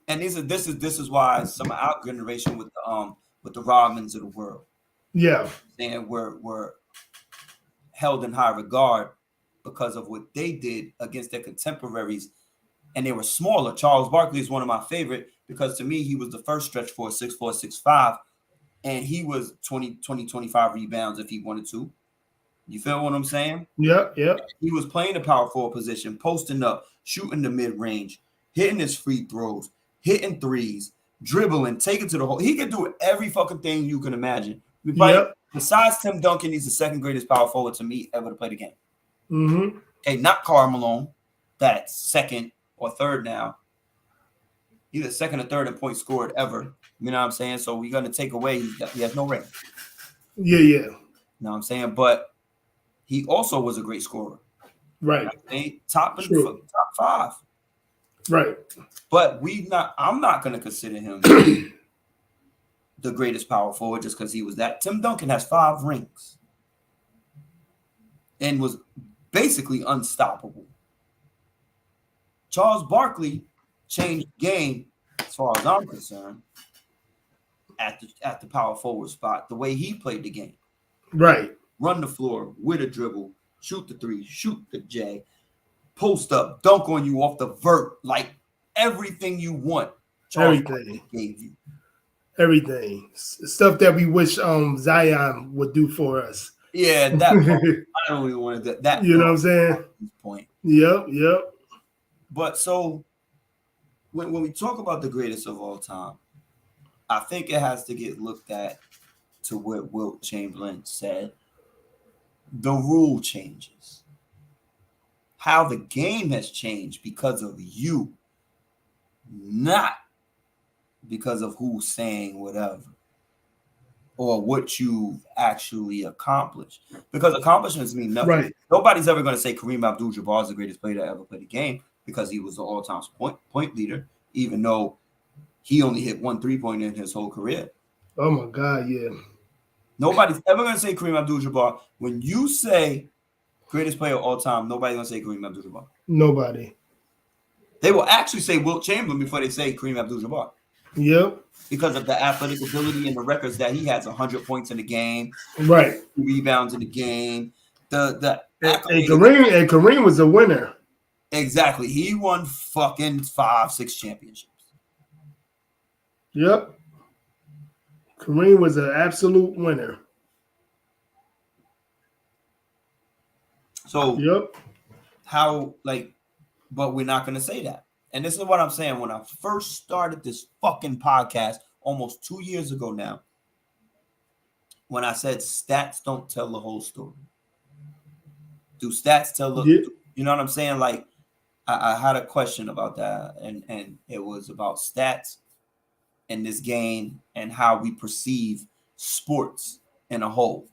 Speaker 1: and this is why some of our generation with the Rodmans of the world, and were held in high regard because of what they did against their contemporaries, and they were smaller. Charles Barkley is one of my favorite because to me he was the first stretch for 6'4", 6'5", and he was 25 rebounds if he wanted to. You feel what I'm saying?
Speaker 2: Yep.
Speaker 1: He was playing the power forward position, posting up, shooting the mid range, hitting his free throws, hitting threes, dribbling, taking to the hole. He could do every fucking thing you can imagine. Besides Tim Duncan, he's the second greatest power forward to me ever to play the game. Okay, not Karl Malone, that's second or third now. Either second or third in points scored ever. You know what I'm saying? So we're gonna take away. He has no ring.
Speaker 2: Yeah.
Speaker 1: You know what I'm saying? But he also was a great scorer.
Speaker 2: Right.
Speaker 1: Top 5.
Speaker 2: Right.
Speaker 1: But I'm not gonna consider him the greatest power forward just because he was that. Tim Duncan has 5 rings and was basically unstoppable. Charles Barkley changed the game, as far as I'm concerned, at the power forward spot, the way he played the game.
Speaker 2: Right.
Speaker 1: Run the floor with a dribble, shoot the 3, shoot the J, post up, dunk on you off the vert, like everything you want. Charles Barkley gave you.
Speaker 2: Everything. Stuff that we wish Zion would do for us.
Speaker 1: Yeah, that I don't even want to do that.
Speaker 2: You know what I'm saying?
Speaker 1: Point.
Speaker 2: Yep.
Speaker 1: But so when we talk about the greatest of all time, I think it has to get looked at to what Wilt Chamberlain said. The rule changes. How the game has changed because of you, not because of who's saying whatever or what you've actually accomplished. Because accomplishments mean nothing.
Speaker 2: Right.
Speaker 1: Nobody's ever going to say Kareem Abdul-Jabbar is the greatest player to ever play the game because he was the all-time point leader, even though he only hit 1 3-pointer in his whole career.
Speaker 2: Oh my God, yeah.
Speaker 1: Nobody's ever going to say Kareem Abdul-Jabbar. When you say greatest player of all time, nobody's going to say Kareem Abdul-Jabbar.
Speaker 2: Nobody.
Speaker 1: They will actually say Wilt Chamberlain before they say Kareem Abdul-Jabbar.
Speaker 2: Yep.
Speaker 1: Because of the athletic ability and the records that he has, 100 points in the game,
Speaker 2: right?
Speaker 1: Rebounds in the game.
Speaker 2: And Kareem was a winner.
Speaker 1: Exactly. He won fucking 5-6 championships.
Speaker 2: Yep. Kareem was an absolute winner.
Speaker 1: So
Speaker 2: Yep.
Speaker 1: how, like, but we're not going to say that. And this is what I'm saying. When I first started this fucking podcast almost 2 years ago now, when I said stats don't tell the whole story. Do stats tell the,
Speaker 2: Yeah.
Speaker 1: you know what I'm saying? Like, I had a question about that, and it was about stats in this game and how we perceive sports in a whole.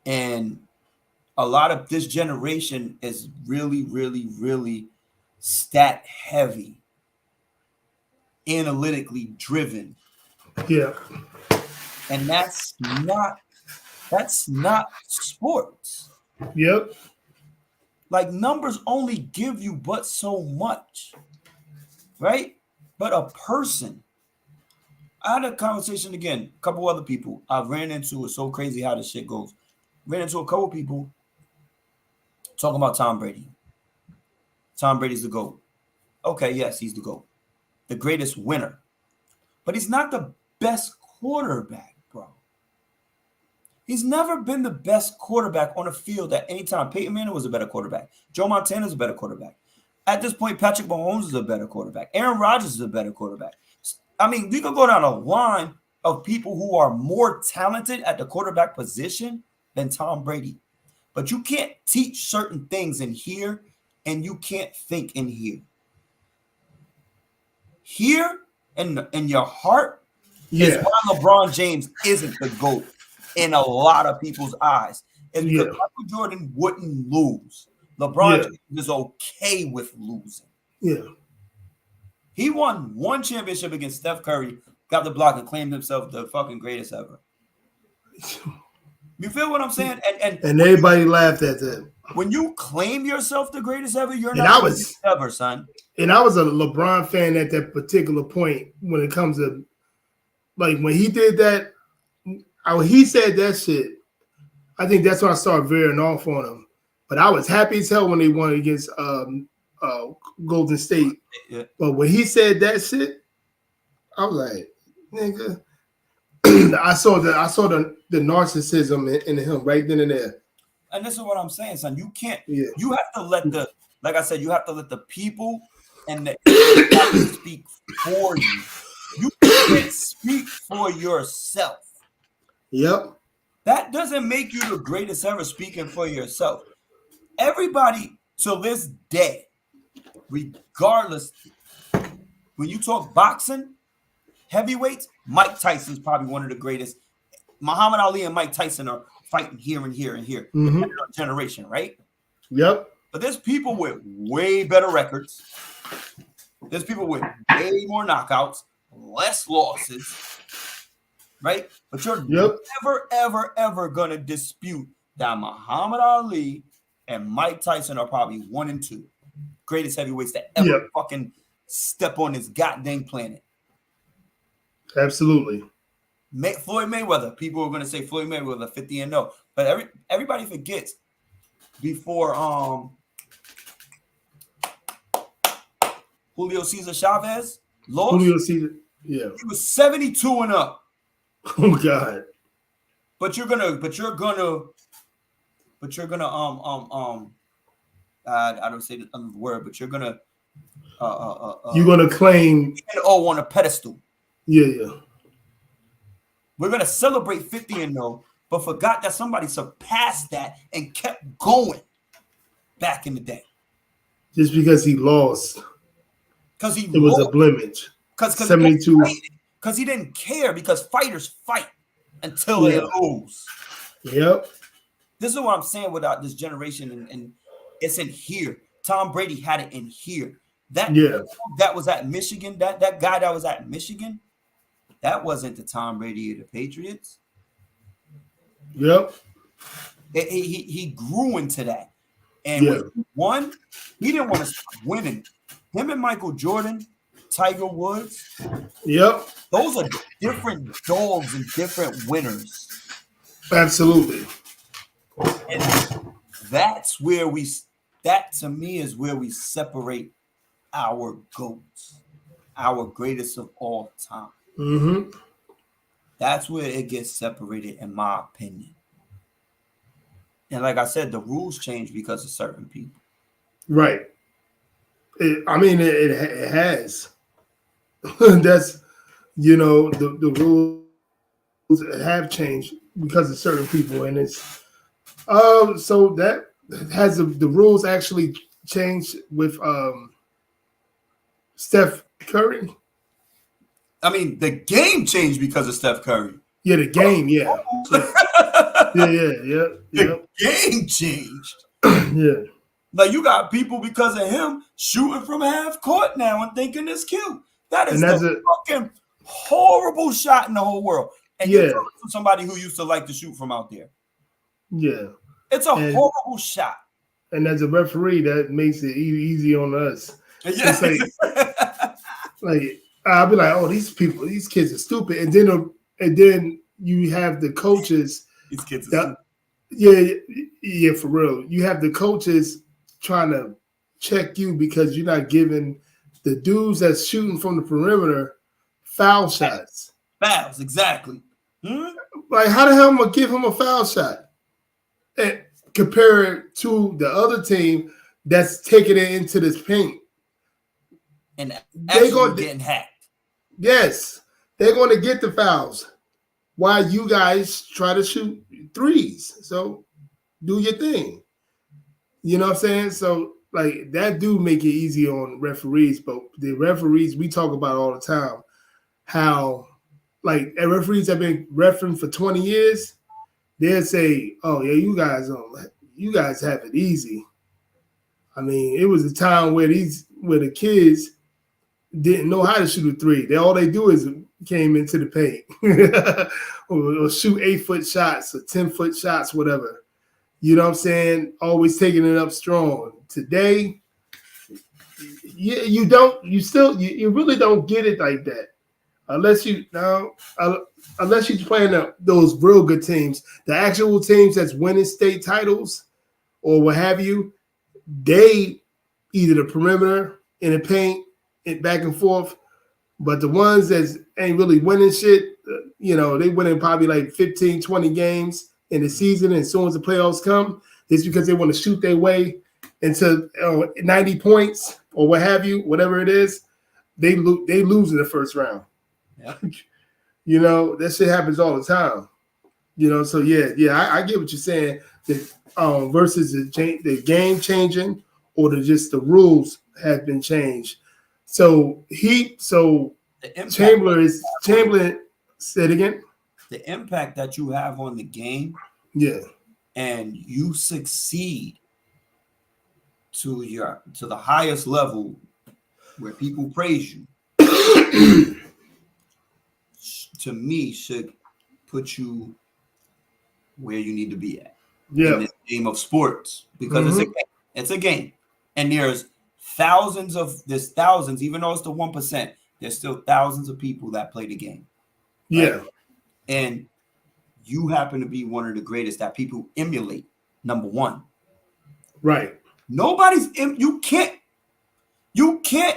Speaker 1: And a lot of this generation is really, really, really stat heavy, analytically driven.
Speaker 2: Yeah.
Speaker 1: And that's not sports.
Speaker 2: Yep.
Speaker 1: Like, numbers only give you but so much, right? But a person, I had a conversation again, a couple other people I ran into. It's so crazy how this shit goes. Ran into a couple people talking about Tom Brady. Tom Brady's the GOAT. Okay, yes, he's the GOAT. The greatest winner. But he's not the best quarterback, bro. He's never been the best quarterback on the field at any time. Peyton Manning was a better quarterback. Joe Montana is a better quarterback. At this point, Patrick Mahomes is a better quarterback. Aaron Rodgers is a better quarterback. I mean, we could go down a line of people who are more talented at the quarterback position than Tom Brady. But you can't teach certain things in here, and you can't think in here. Here, in your heart, is
Speaker 2: Yeah.
Speaker 1: why LeBron James isn't the GOAT in a lot of people's eyes. It's because
Speaker 2: Yeah.
Speaker 1: Michael Jordan wouldn't lose. LeBron
Speaker 2: Yeah.
Speaker 1: James is okay with losing.
Speaker 2: Yeah.
Speaker 1: He won one championship against Steph Curry, got the block, and claimed himself the fucking greatest ever. You feel what I'm saying?
Speaker 2: And everybody laughed at that.
Speaker 1: When you claim yourself the greatest ever, you're
Speaker 2: And
Speaker 1: not
Speaker 2: I
Speaker 1: the
Speaker 2: was-
Speaker 1: greatest ever, son.
Speaker 2: And I was a LeBron fan at that particular point when it comes to, like, when he did that, he said that shit. I think that's when I started veering off on him. But I was happy as hell when they won against Golden State.
Speaker 1: Yeah.
Speaker 2: But when he said that shit, I was like, nigga. I saw the narcissism in him right then and there.
Speaker 1: And this is what I'm saying, son. You can't.
Speaker 2: Yeah.
Speaker 1: You have to let the, like I said, you have to let the people and the speak for you. You can't speak for yourself.
Speaker 2: Yep.
Speaker 1: That doesn't make you the greatest ever speaking for yourself. Everybody till this day, regardless, when you talk boxing, heavyweights, Mike Tyson's probably one of the greatest. Muhammad Ali and Mike Tyson are fighting here and here and here.
Speaker 2: Mhm.
Speaker 1: Depending on generation, right?
Speaker 2: Yep.
Speaker 1: But there's people with way better records. There's people with way more knockouts, less losses, right? But you're
Speaker 2: Yep.
Speaker 1: never, ever, ever gonna dispute that Muhammad Ali and Mike Tyson are probably 1 and 2 greatest heavyweights that ever
Speaker 2: Yep.
Speaker 1: fucking step on this goddamn planet.
Speaker 2: Absolutely.
Speaker 1: Floyd Mayweather. People are gonna say Floyd Mayweather 50-0, but everybody forgets before Julio Cesar Chavez lost.
Speaker 2: Julio Cesar. Yeah.
Speaker 1: He was 72 and up.
Speaker 2: Oh God.
Speaker 1: But you're gonna I don't say the other word, but you're gonna
Speaker 2: You're gonna claim.
Speaker 1: on a pedestal.
Speaker 2: Yeah.
Speaker 1: We're gonna celebrate 50-0, but forgot that somebody surpassed that and kept going back in the day.
Speaker 2: Just because he lost,
Speaker 1: Because he
Speaker 2: it was a blemish.
Speaker 1: because
Speaker 2: 72.
Speaker 1: Because he didn't care, because fighters fight until they
Speaker 2: Yeah.
Speaker 1: lose.
Speaker 2: Yep.
Speaker 1: This is what I'm saying without this generation, and it's in here. Tom Brady had it in here. That was at Michigan. That guy that was at Michigan, that wasn't the Tom Brady of the Patriots.
Speaker 2: Yep.
Speaker 1: He grew into that, and when he won, he didn't want to stop winning. Him and Michael Jordan, Tiger Woods,
Speaker 2: Yep.
Speaker 1: those are different dogs and different winners.
Speaker 2: Absolutely.
Speaker 1: And that to me is where we separate our GOATs, our greatest of all time.
Speaker 2: Mm-hmm.
Speaker 1: That's where it gets separated, in my opinion. And like I said, the rules change because of certain people.
Speaker 2: Right. It has. That's, the rules have changed because of certain people, and it's so that has the rules actually changed with Steph Curry.
Speaker 1: I mean, the game changed because of Steph Curry.
Speaker 2: Yeah, the game. Yeah. Yeah.
Speaker 1: The game changed.
Speaker 2: Yeah.
Speaker 1: Like, you got people because of him shooting from half court now and thinking it's cute. That is the fucking horrible shot in the whole world. And you're talking to somebody who used to like to shoot from out there.
Speaker 2: Yeah.
Speaker 1: It's a horrible shot.
Speaker 2: And as a referee, that makes it easy on us.
Speaker 1: Yeah.
Speaker 2: Like I'll be like, oh, these kids are stupid. And then you have the coaches.
Speaker 1: These kids are
Speaker 2: stupid. Yeah, for real. You have the coaches trying to check you because you're not giving the dudes that's shooting from the perimeter foul shots.
Speaker 1: Fouls, exactly.
Speaker 2: Like, how the hell am I gonna give him a foul shot? And compare it to the other team that's taking it into this paint.
Speaker 1: And actually getting hacked.
Speaker 2: Yes, they're going to get the fouls while you guys try to shoot threes. So do your thing. You know what I'm saying? So, like, that do make it easy on referees. But the referees, we talk about all the time, how, like, referees have been refereeing for 20 years. They'll say, oh, yeah, you guys have it easy. I mean, it was a time where the kids didn't know how to shoot a three. All they do is came into the paint or shoot 8-foot shots or 10-foot shots, whatever. You know what I'm saying? Always taking it up strong. Today, you really don't get it like that. Unless you're playing those real good teams, the actual teams that's winning state titles or what have you, they either the perimeter in the paint, it back and forth. But the ones that ain't really winning shit, they winning probably like 15, 20 games in the season. And as soon as the playoffs come, it's because they want to shoot their way into 90 points or what have you, whatever it is. They lose in the first round.
Speaker 1: Yeah.
Speaker 2: That shit happens all the time. So I get what you're saying. That versus the game changing or just the rules have been changed. So Chamberlain said again.
Speaker 1: The impact that you have on the game, and you succeed to the highest level where people praise you, to me, should put you where you need to be at in this game of sports, because it's a game, and there's thousands, even though it's the 1%, there's still thousands of people that play the game.
Speaker 2: Yeah.
Speaker 1: Right? And you happen to be one of the greatest that people emulate, number one.
Speaker 2: Right.
Speaker 1: You can't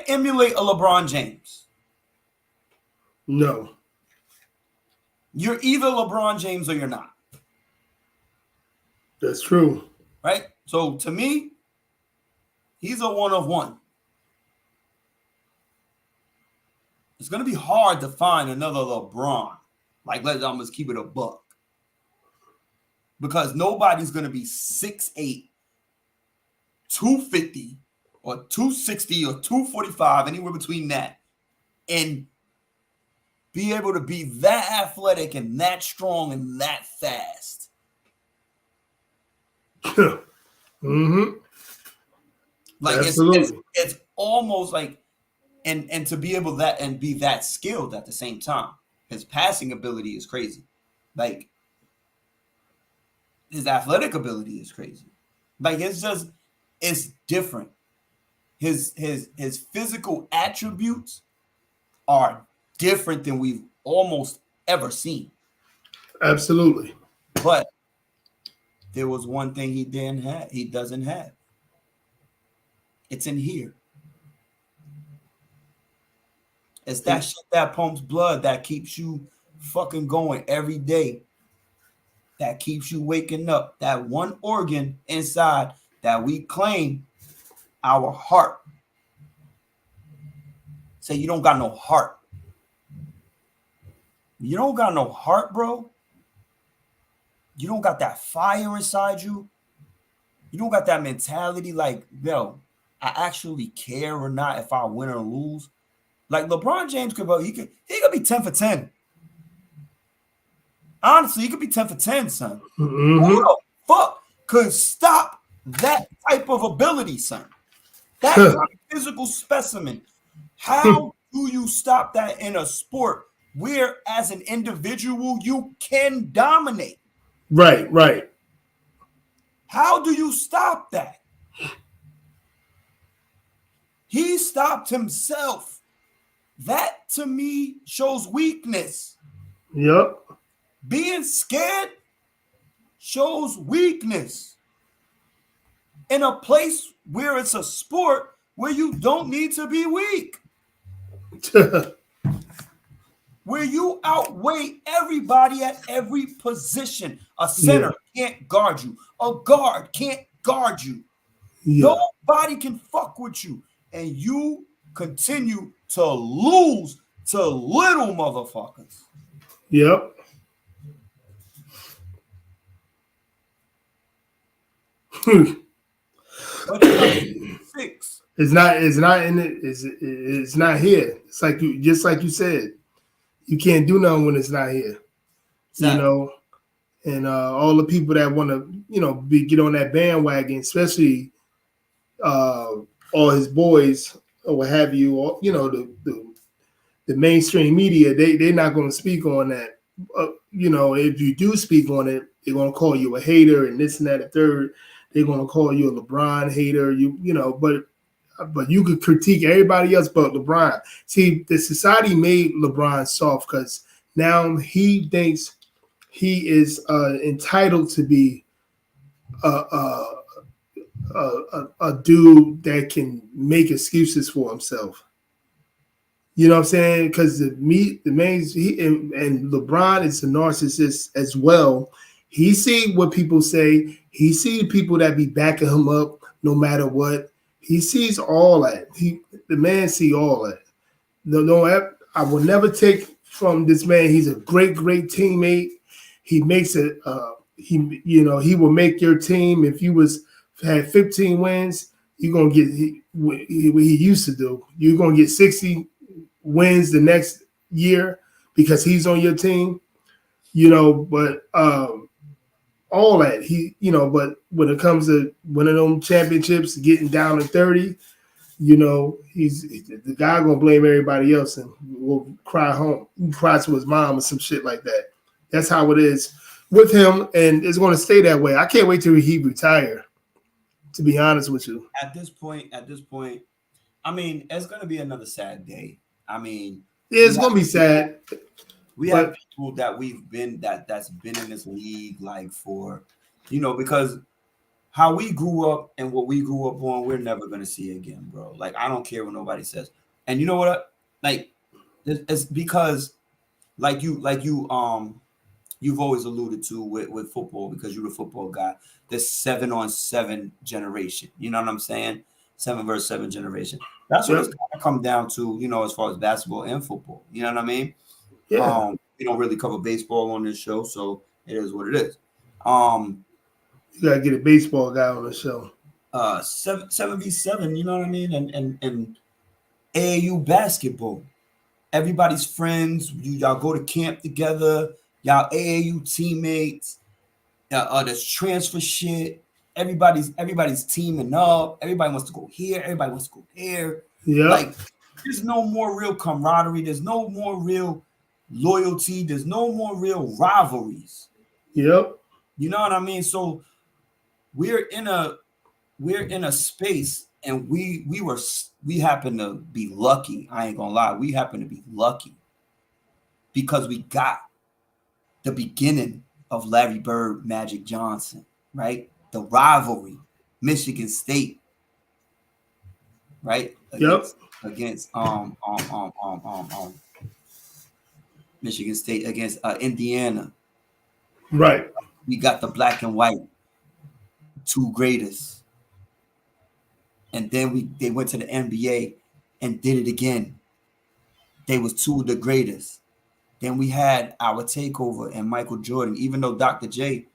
Speaker 1: emulate a LeBron James.
Speaker 2: No.
Speaker 1: You're either LeBron James or you're not.
Speaker 2: That's true.
Speaker 1: Right? So to me, he's a one of one. It's going to be hard to find another LeBron. Like, let's almost keep it a buck. Because nobody's going to be 6'8", 250, or 260, or 245, anywhere between that, and be able to be that athletic and that strong and that fast. Like, it's almost like, and to be able that and be that skilled at the same time. His passing ability is crazy. Like, his athletic ability is crazy. Like, it's different. His physical attributes are different than we've almost ever seen.
Speaker 2: Absolutely.
Speaker 1: But there was one thing he doesn't have. It's in here. It's that shit that pumps blood that keeps you fucking going every day. that keeps you waking up, that one organ inside that we claim, our heart. Say you don't got no heart. You don't got no heart, bro. You don't got that fire inside you. You don't got that mentality like, yo, I actually care or not if I win or lose. Like LeBron James could be 10 for 10. Honestly, he could be 10 for 10, son.
Speaker 2: Mm-hmm.
Speaker 1: Who the fuck could stop that type of ability, son? That kind of physical specimen. How do you stop that in a sport where, as an individual, you can dominate?
Speaker 2: Right.
Speaker 1: How do you stop that? He stopped himself. That, to me, shows weakness.
Speaker 2: Yep.
Speaker 1: Being scared shows weakness. In a place where it's a sport where you don't need to be weak. Where you outweigh everybody at every position. A center can't guard you. A guard can't guard you.
Speaker 2: Yeah.
Speaker 1: Nobody can fuck with you. And you continue to lose to little motherfuckers.
Speaker 2: Yep.
Speaker 1: But it's 6.
Speaker 2: It's not in it. It's not here. It's like you said, you can't do nothing when it's not here.
Speaker 1: Exactly.
Speaker 2: You know, and all the people that want to, get on that bandwagon, especially all his boys or what have you, or the mainstream media, they're not going to speak on that. If you do speak on it, they're going to call you a hater and this and that, a third. They're going to call you a LeBron hater. But you could critique everybody else but LeBron. See, the society made LeBron soft because now he thinks he is entitled to be a dude that can make excuses for himself. You know what I'm saying? Because and LeBron is a narcissist as well. He see what people say. He see people that be backing him up no matter what. He sees all that. The man see all that. No, I will never take from this man. He's a great teammate. He makes it. He will make your team. If you had 15 wins, you're gonna get what he used to do. You're gonna get 60 wins the next year because he's on your team. But all that but when it comes to winning them championships, getting down to 30, he's the guy gonna blame everybody else and will cry to his mom or some shit like that. That's how it is with him, and it's gonna stay that way. I can't wait till he retire, to be honest with you.
Speaker 1: At this point, I mean, it's gonna be another sad day. I mean,
Speaker 2: yeah, it's gonna be sad.
Speaker 1: We have people that that's been in this league like for, because how we grew up and what we grew up on, we're never gonna see again, bro. Like, I don't care what nobody says. And you know what? Like, it's because like you you've always alluded to with football, because you're a football guy, this 7-on-7 generation. You know what I'm saying? 7 versus 7 generation. That's what it's gonna come down to, as far as basketball and football. You know what I mean?
Speaker 2: Yeah.
Speaker 1: We don't really cover baseball on this show, so it is what it is.
Speaker 2: You gotta get a baseball guy on the show.
Speaker 1: 7v7, you know what I mean? And AAU basketball. Everybody's friends. Y'all go to camp together. Y'all AAU teammates. There's transfer shit. Everybody's teaming up. Everybody wants to go here. Everybody wants to go there.
Speaker 2: Yeah.
Speaker 1: Like, there's no more real camaraderie. There's no more real loyalty. There's no more real rivalries.
Speaker 2: Yep.
Speaker 1: You know what I mean? So we're in a space, and we happen to be lucky. I ain't gonna lie. We happen to be lucky because we got the beginning of Larry Bird, Magic Johnson, right? The rivalry, Michigan State, right? Against Michigan State against Indiana.
Speaker 2: Right.
Speaker 1: we got the black and white two greatest. And then they went to the NBA and did it again. They was two of the greatest. Then we had our takeover and Michael Jordan, even though Dr. J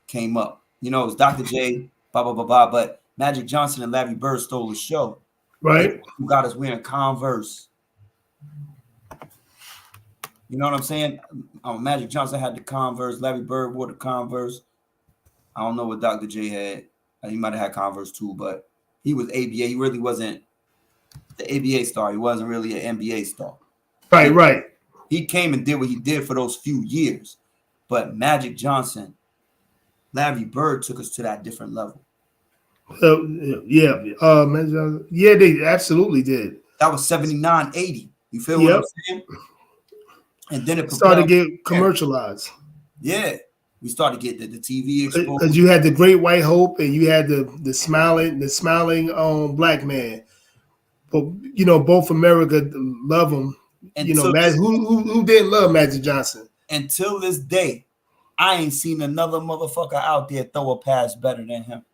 Speaker 1: came up. You know, it was Dr. J, blah, blah, blah, blah. But Magic Johnson and Larry Bird stole the show.
Speaker 2: Right.
Speaker 1: Who got us wearing Converse. You know what I'm saying? Magic Johnson had the Converse. Larry Bird wore the Converse. I don't know what Dr. J had. He might have had Converse too, but he was ABA. He really wasn't the ABA star. He wasn't really an NBA star.
Speaker 2: Right.
Speaker 1: He came and did what he did for those few years. But Magic Johnson, Larry Bird took us to that different level.
Speaker 2: Yeah, they absolutely did.
Speaker 1: That was 79, 80. You feel what I'm saying? And then it
Speaker 2: started to get commercialized.
Speaker 1: Yeah. We started to get the TV exposed.
Speaker 2: Because you had the Great White Hope and you had the smiling black man. But you know, both America love him. And you know, who didn't love Magic Johnson?
Speaker 1: Until this day, I ain't seen another motherfucker out there throw a pass better than him.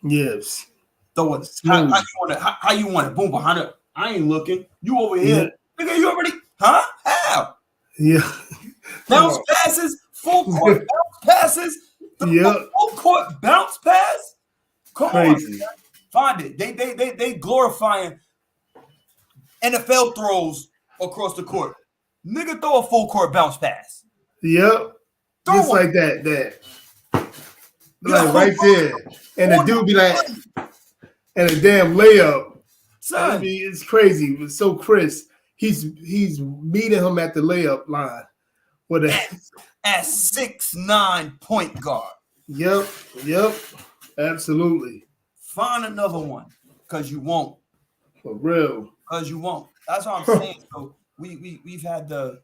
Speaker 2: Yes.
Speaker 1: Throw it. How you want it? Boom, behind it. I ain't looking. You over here. Nigga, you already, huh? How?
Speaker 2: Yeah.
Speaker 1: Bounce passes, full court bounce passes. Full court bounce pass. Come
Speaker 2: Crazy.
Speaker 1: on. Find it. They glorifying NFL throws across the court. Nigga, throw a full court bounce pass.
Speaker 2: Yep. Just like that. Like right there. And the dude be like, and a damn layup.
Speaker 1: Son.
Speaker 2: It's crazy. It's so crisp. He's meeting him at the layup line. With
Speaker 1: at 6'9" point guard.
Speaker 2: Yep. Absolutely.
Speaker 1: Find another one. Because you won't.
Speaker 2: For real.
Speaker 1: Because you won't. That's what I'm saying. So we've had the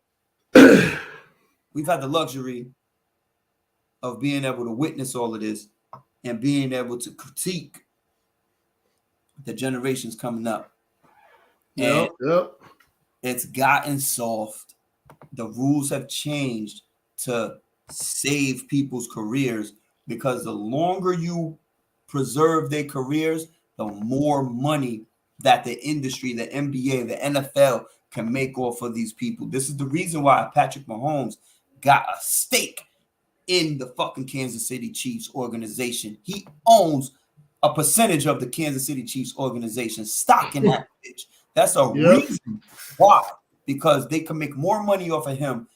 Speaker 1: luxury of being able to witness all of this and being able to critique the generations coming up.
Speaker 2: Yep.
Speaker 1: It's gotten soft. The rules have changed to save people's careers because the longer you preserve their careers, the more money that the industry, the NBA, the NFL can make off of these people. This is the reason why Patrick Mahomes got a stake in the fucking Kansas City Chiefs organization. He owns a percentage of the Kansas City Chiefs organization, stock in that bitch. That's a reason why, because they can make more money off of him,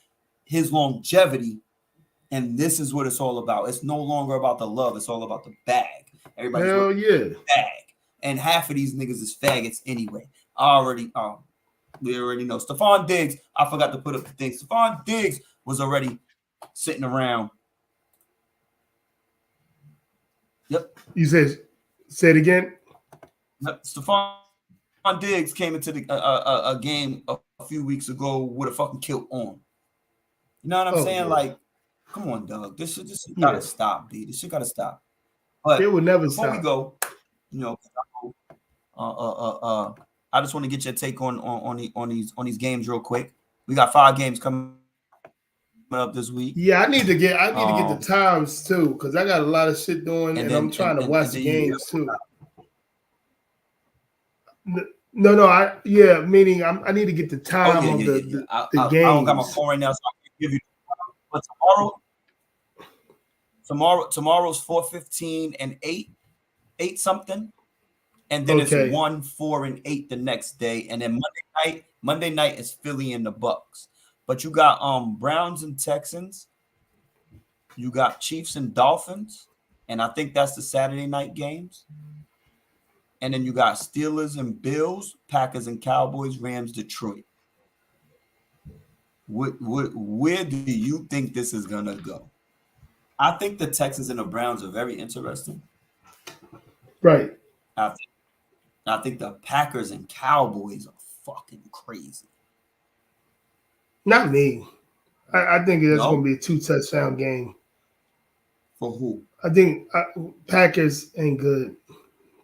Speaker 1: his longevity, and this is what it's all about. It's no longer about the love. It's all about the bag. Everybody's bag. And half of these niggas is faggots anyway. We already know. Stephon Diggs, I forgot to put up the thing. Stephon Diggs was already sitting around. Yep.
Speaker 2: You say it again?
Speaker 1: Yep. Stephon Diggs came into a game a few weeks ago with a fucking kilt on. You know what I'm saying? Yeah. Like, come on, dog. This shit gotta stop, B. This shit gotta stop. But
Speaker 2: it will never
Speaker 1: before
Speaker 2: stop.
Speaker 1: we go, you know, I just want to get your take on these games real quick. We got 5 games coming up this week.
Speaker 2: Yeah, I need to get the times too, because I got a lot of shit doing, and I'm trying to watch the games too. No, meaning I need to get the time of the games.
Speaker 1: I don't got my phone right now, so I can give you. But tomorrow's 4:15 and 8 something, and then it's 1, 4, and 8 the next day, and then Monday night is Philly and the Bucks. But you got Browns and Texans, you got Chiefs and Dolphins, and I think that's the Saturday night games. And then you got Steelers and Bills, Packers and Cowboys, Rams, Detroit. Where do you think this is gonna go? I think the Texans and the Browns are very interesting.
Speaker 2: Right.
Speaker 1: I think the Packers and Cowboys are fucking crazy.
Speaker 2: Not me. I think that's going to be a 2-touchdown game.
Speaker 1: For who?
Speaker 2: I think Packers ain't good.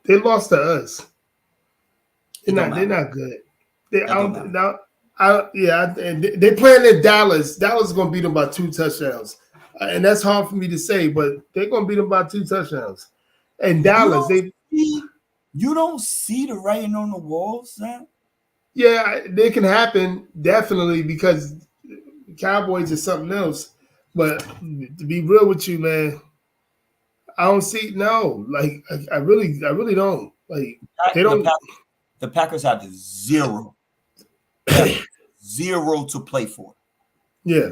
Speaker 2: They lost to us. They're not good. They playing in Dallas. Dallas is going to beat them by 2 touchdowns. and that's hard for me to say, but they're gonna beat them by 2 touchdowns. And Dallas,
Speaker 1: you don't see the writing on the wall, son.
Speaker 2: Yeah, they can happen definitely because Cowboys is something else. But to be real with you, man, I don't see Like I really don't. Like they don't.
Speaker 1: The Packers have zero to play for.
Speaker 2: Yeah.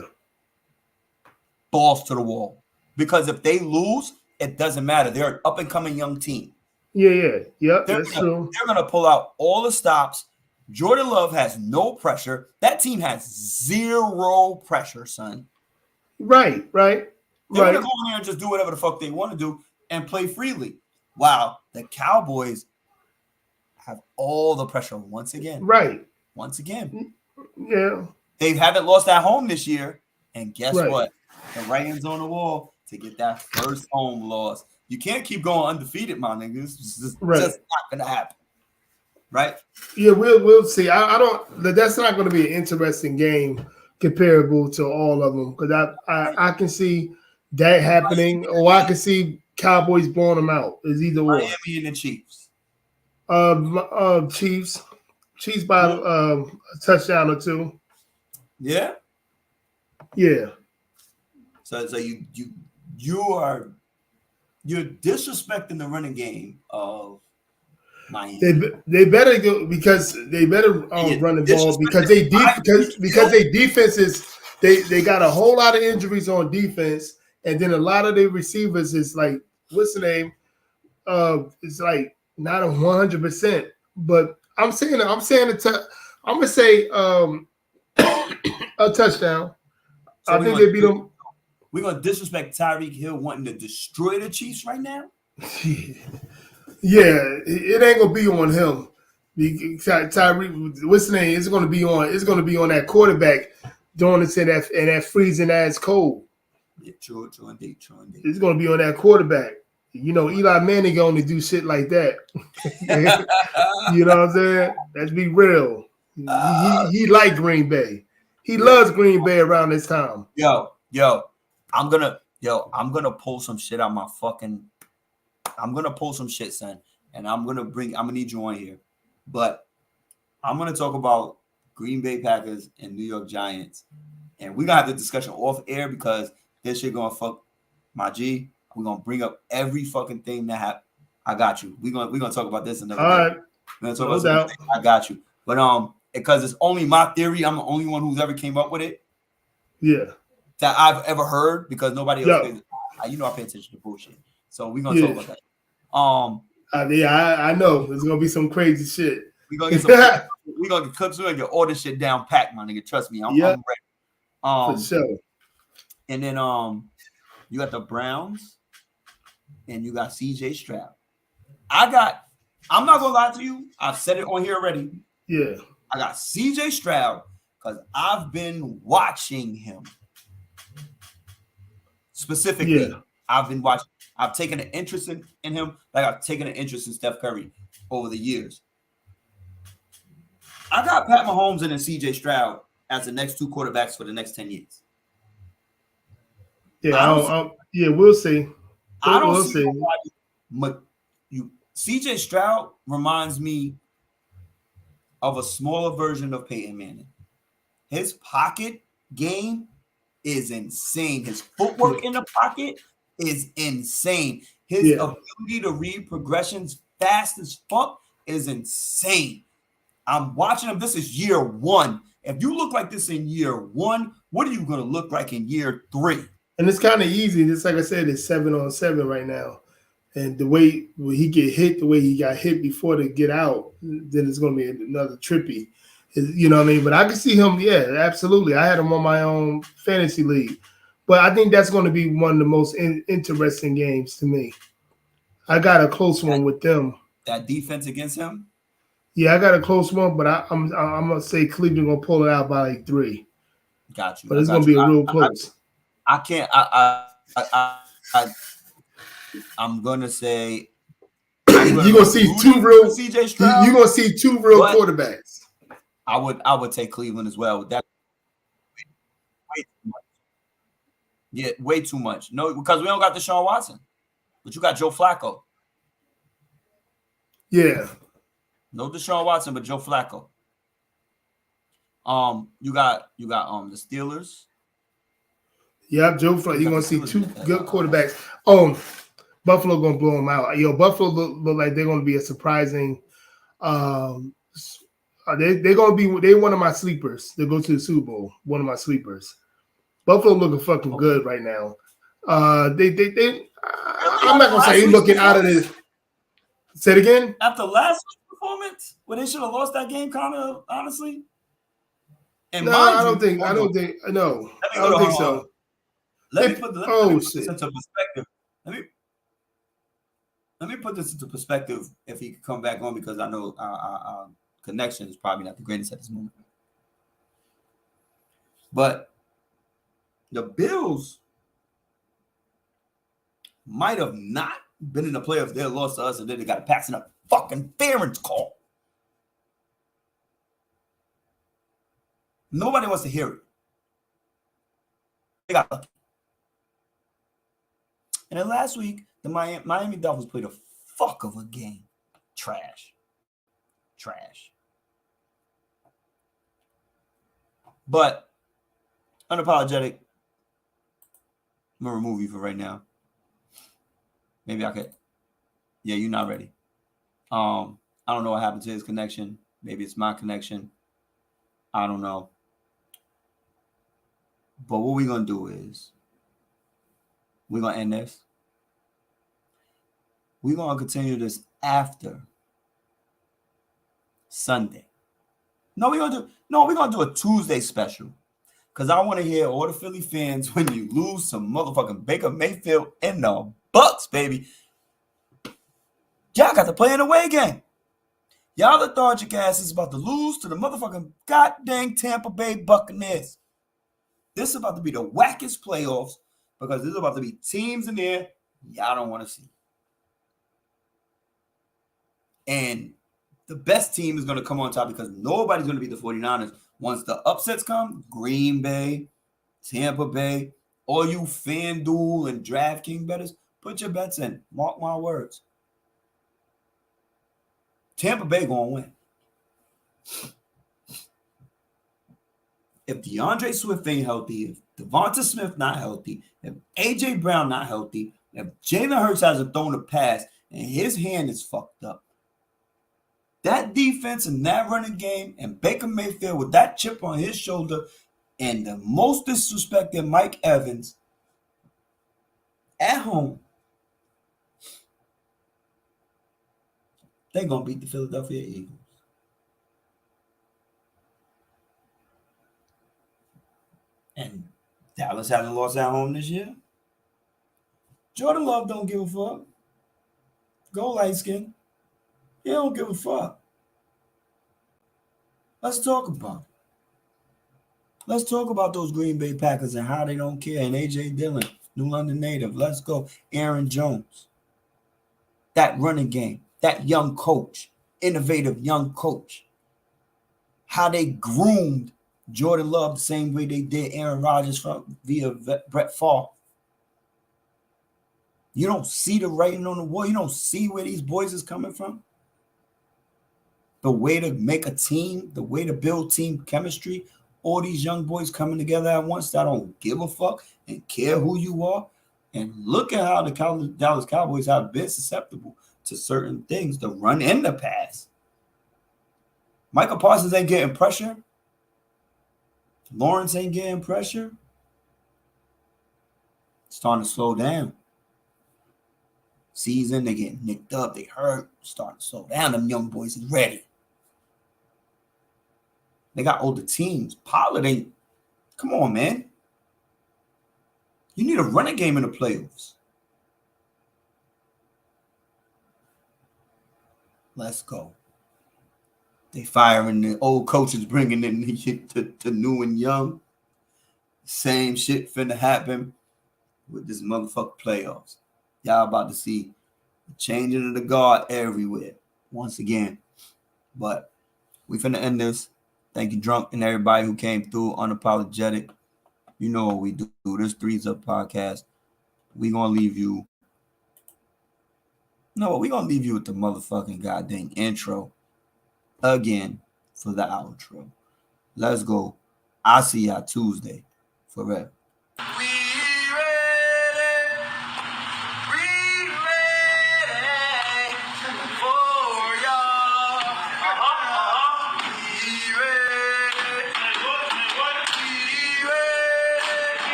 Speaker 1: Balls to the wall. Because if they lose, it doesn't matter. They're an up and coming young team.
Speaker 2: Yeah. That's true.
Speaker 1: They're gonna pull out all the stops. Jordan Love has no pressure. That team has zero pressure, son.
Speaker 2: Right.
Speaker 1: They're gonna go in there and just do whatever the fuck they want to do and play freely. Wow, the Cowboys have all the pressure once again.
Speaker 2: Right.
Speaker 1: Once again.
Speaker 2: Yeah.
Speaker 1: They haven't lost at home this year. And guess
Speaker 2: Right.
Speaker 1: what? The writing's on the wall to get that first home loss. You can't keep going undefeated, my niggas. It's just not gonna happen. Right?
Speaker 2: Yeah, we'll see. I don't. That's not going to be an interesting game comparable to all of them because I can see that happening, or I can see Cowboys blowing them out. Is either or.
Speaker 1: Miami and the Chiefs.
Speaker 2: Chiefs by a touchdown or 2.
Speaker 1: Yeah.
Speaker 2: Yeah.
Speaker 1: So you're disrespecting the running game of Miami.
Speaker 2: They better go because they better run the ball because they defense is they got a whole lot of injuries on defense, and then a lot of their receivers is like what's the name? It's like not 100%. But I'm gonna say a touchdown.
Speaker 1: So
Speaker 2: I think they beat them.
Speaker 1: We're gonna disrespect Tyreek Hill wanting to destroy the Chiefs right now.
Speaker 2: Yeah, it ain't gonna be on him. Tyreek, what's the name? It's gonna be on that quarterback doing it in that freezing ass cold.
Speaker 1: Yeah, true indeed.
Speaker 2: It's gonna be on that quarterback. You know, Eli Manning only do shit like that. You know what I'm saying? Let's be real. He like Green Bay. He loves Green Bay around this time.
Speaker 1: Yo, I'm gonna pull some shit out my fucking. I'm gonna pull some shit, son, and I'm gonna need you on here. But I'm gonna talk about Green Bay Packers and New York Giants, and we're gonna have the discussion off air because this shit gonna fuck my G. We're gonna bring up every fucking thing that happened. I got you. We're gonna talk about this another day.
Speaker 2: All right.
Speaker 1: We're gonna talk about something. I got you. But because it's only my theory, I'm the only one who's ever came up with it.
Speaker 2: Yeah.
Speaker 1: That I've ever heard because nobody else pays. I pay attention to bullshit. So we're gonna talk about that.
Speaker 2: I know there's gonna be some crazy shit.
Speaker 1: We're gonna get clips. We're gonna get all this shit down packed, my nigga. Trust me, I'm ready.
Speaker 2: For sure.
Speaker 1: And then you got the Browns and you got CJ Stroud. I'm not gonna lie to you, I've said it on here already.
Speaker 2: Yeah.
Speaker 1: I got CJ Stroud because I've been watching him. Specifically,
Speaker 2: Yeah.
Speaker 1: I've been watching. I've taken an interest in him, like I've taken an interest in Steph Curry over the years. I got Pat Mahomes and then CJ Stroud as the next 2 quarterbacks for the next 10 years.
Speaker 2: Yeah, we'll see.
Speaker 1: I don't see nobody. CJ Stroud reminds me of a smaller version of Peyton Manning. His pocket game is insane. His footwork in the pocket is insane. His ability to read progressions fast as fuck is insane. I'm watching him. This is year 1. If you look like this in year 1, what are you going to look like in year 3?
Speaker 2: And it's kind of easy. Just like I said, it's 7-on-7 right now. And the way he get hit, the way he got hit before to get out, then it's going to be another trippy. You know what I mean? But I can see him. Yeah, absolutely. I had him on my own fantasy league. But I think that's going to be one of the most interesting games to me. I got a close one with them.
Speaker 1: That defense against him?
Speaker 2: Yeah, I got a close one, but I'm going to say Cleveland going to pull it out by like 3.
Speaker 1: Got you.
Speaker 2: But it's going to be real close.
Speaker 1: I can't. I'm gonna say
Speaker 2: you're gonna see 2 real CJ Stroud. You're gonna see 2 real quarterbacks.
Speaker 1: I would take Cleveland as well. That Yeah, way too much. No, because we don't got Deshaun Watson, but you got Joe Flacco.
Speaker 2: Yeah.
Speaker 1: No Deshaun Watson, but Joe Flacco. You got the Steelers.
Speaker 2: Yep, Joe Flacco. You're gonna see two good quarterbacks. Buffalo gonna blow them out. Buffalo look like they're gonna be a surprising. They're gonna be one of my sleepers. They go to the Super Bowl. One of my sleepers. Buffalo looking fucking good right now. I'm not gonna say they're looking out of this. Say it again.
Speaker 1: After last performance, when they should have lost that game, kind of honestly. And
Speaker 2: no, I don't think so.
Speaker 1: Let me put this into perspective. Let me put this into perspective if he could come back on, because I know our connection is probably not the greatest at this moment. But the Bills might have not been in the playoffs. They lost to us, and then they got a passing up fucking Ferentz call. Nobody wants to hear it. They got lucky. And then last week, the Miami Dolphins played a fuck of a game. Trash. But unapologetic. I'm gonna remove you for right now. Maybe I could. Yeah, you're not ready. I don't know what happened to his connection. Maybe it's my connection. I don't know. But what we're gonna do is we're gonna end this. We're gonna continue this after Sunday. We're gonna do a Tuesday special. Because I want to hear all the Philly fans when you lose some motherfucking Baker Mayfield in the Bucks, baby. Y'all got to play an away game. Y'all lethargic asses about to lose to the motherfucking goddamn Tampa Bay Buccaneers. This is about to be the wackest playoffs, because this is about to be teams in there y'all don't want to see. And the best team is going to come on top, because nobody's going to beat the 49ers. Once the upsets come, Green Bay, Tampa Bay, all you FanDuel and DraftKings bettors, put your bets in. Mark my words. Tampa Bay going to win. If DeAndre Swift ain't healthy, if Devonta Smith not healthy, if A.J. Brown not healthy, if Jalen Hurts hasn't thrown a pass and his hand is fucked up, that defense and that running game and Baker Mayfield with that chip on his shoulder and the most disrespected Mike Evans at home, they're going to beat the Philadelphia Eagles. And Dallas hasn't lost at home this year. Jordan Love don't give a fuck. Go light skin. He don't give a fuck. Let's talk about it. Let's talk about those Green Bay Packers and how they don't care. And A.J. Dillon, New London native. Let's go. Aaron Jones. That running game. That young coach. Innovative young coach. How they groomed Jordan Love the same way they did Aaron Rodgers via Brett Favre. You don't see the writing on the wall. You don't see where these boys is coming from. The way to make a team, the way to build team chemistry, all these young boys coming together at once that don't give a fuck and care who you are. And look at how the Dallas Cowboys have been susceptible to certain things, the run and the pass. Michael Parsons ain't getting pressure. Lawrence ain't getting pressure. It's starting to slow down. Season, they getting nicked up, they hurt, starting to slow down. Them young boys is ready. They got older teams. Pollard ain't. Come on, man. You need a running game in the playoffs. Let's go. They firing the old coaches, bringing in the shit to new and young. Same shit finna happen with this motherfucker playoffs. Y'all about to see the changing of the guard everywhere once again. But we finna end this. Thank you, Drunk, and everybody who came through. Unapologetic. You know what we do. This Threes Up podcast. We gonna leave you. No, we gonna leave you with the motherfucking goddamn intro again for the outro. Let's go. I'll see y'all Tuesday. Forever.
Speaker 10: We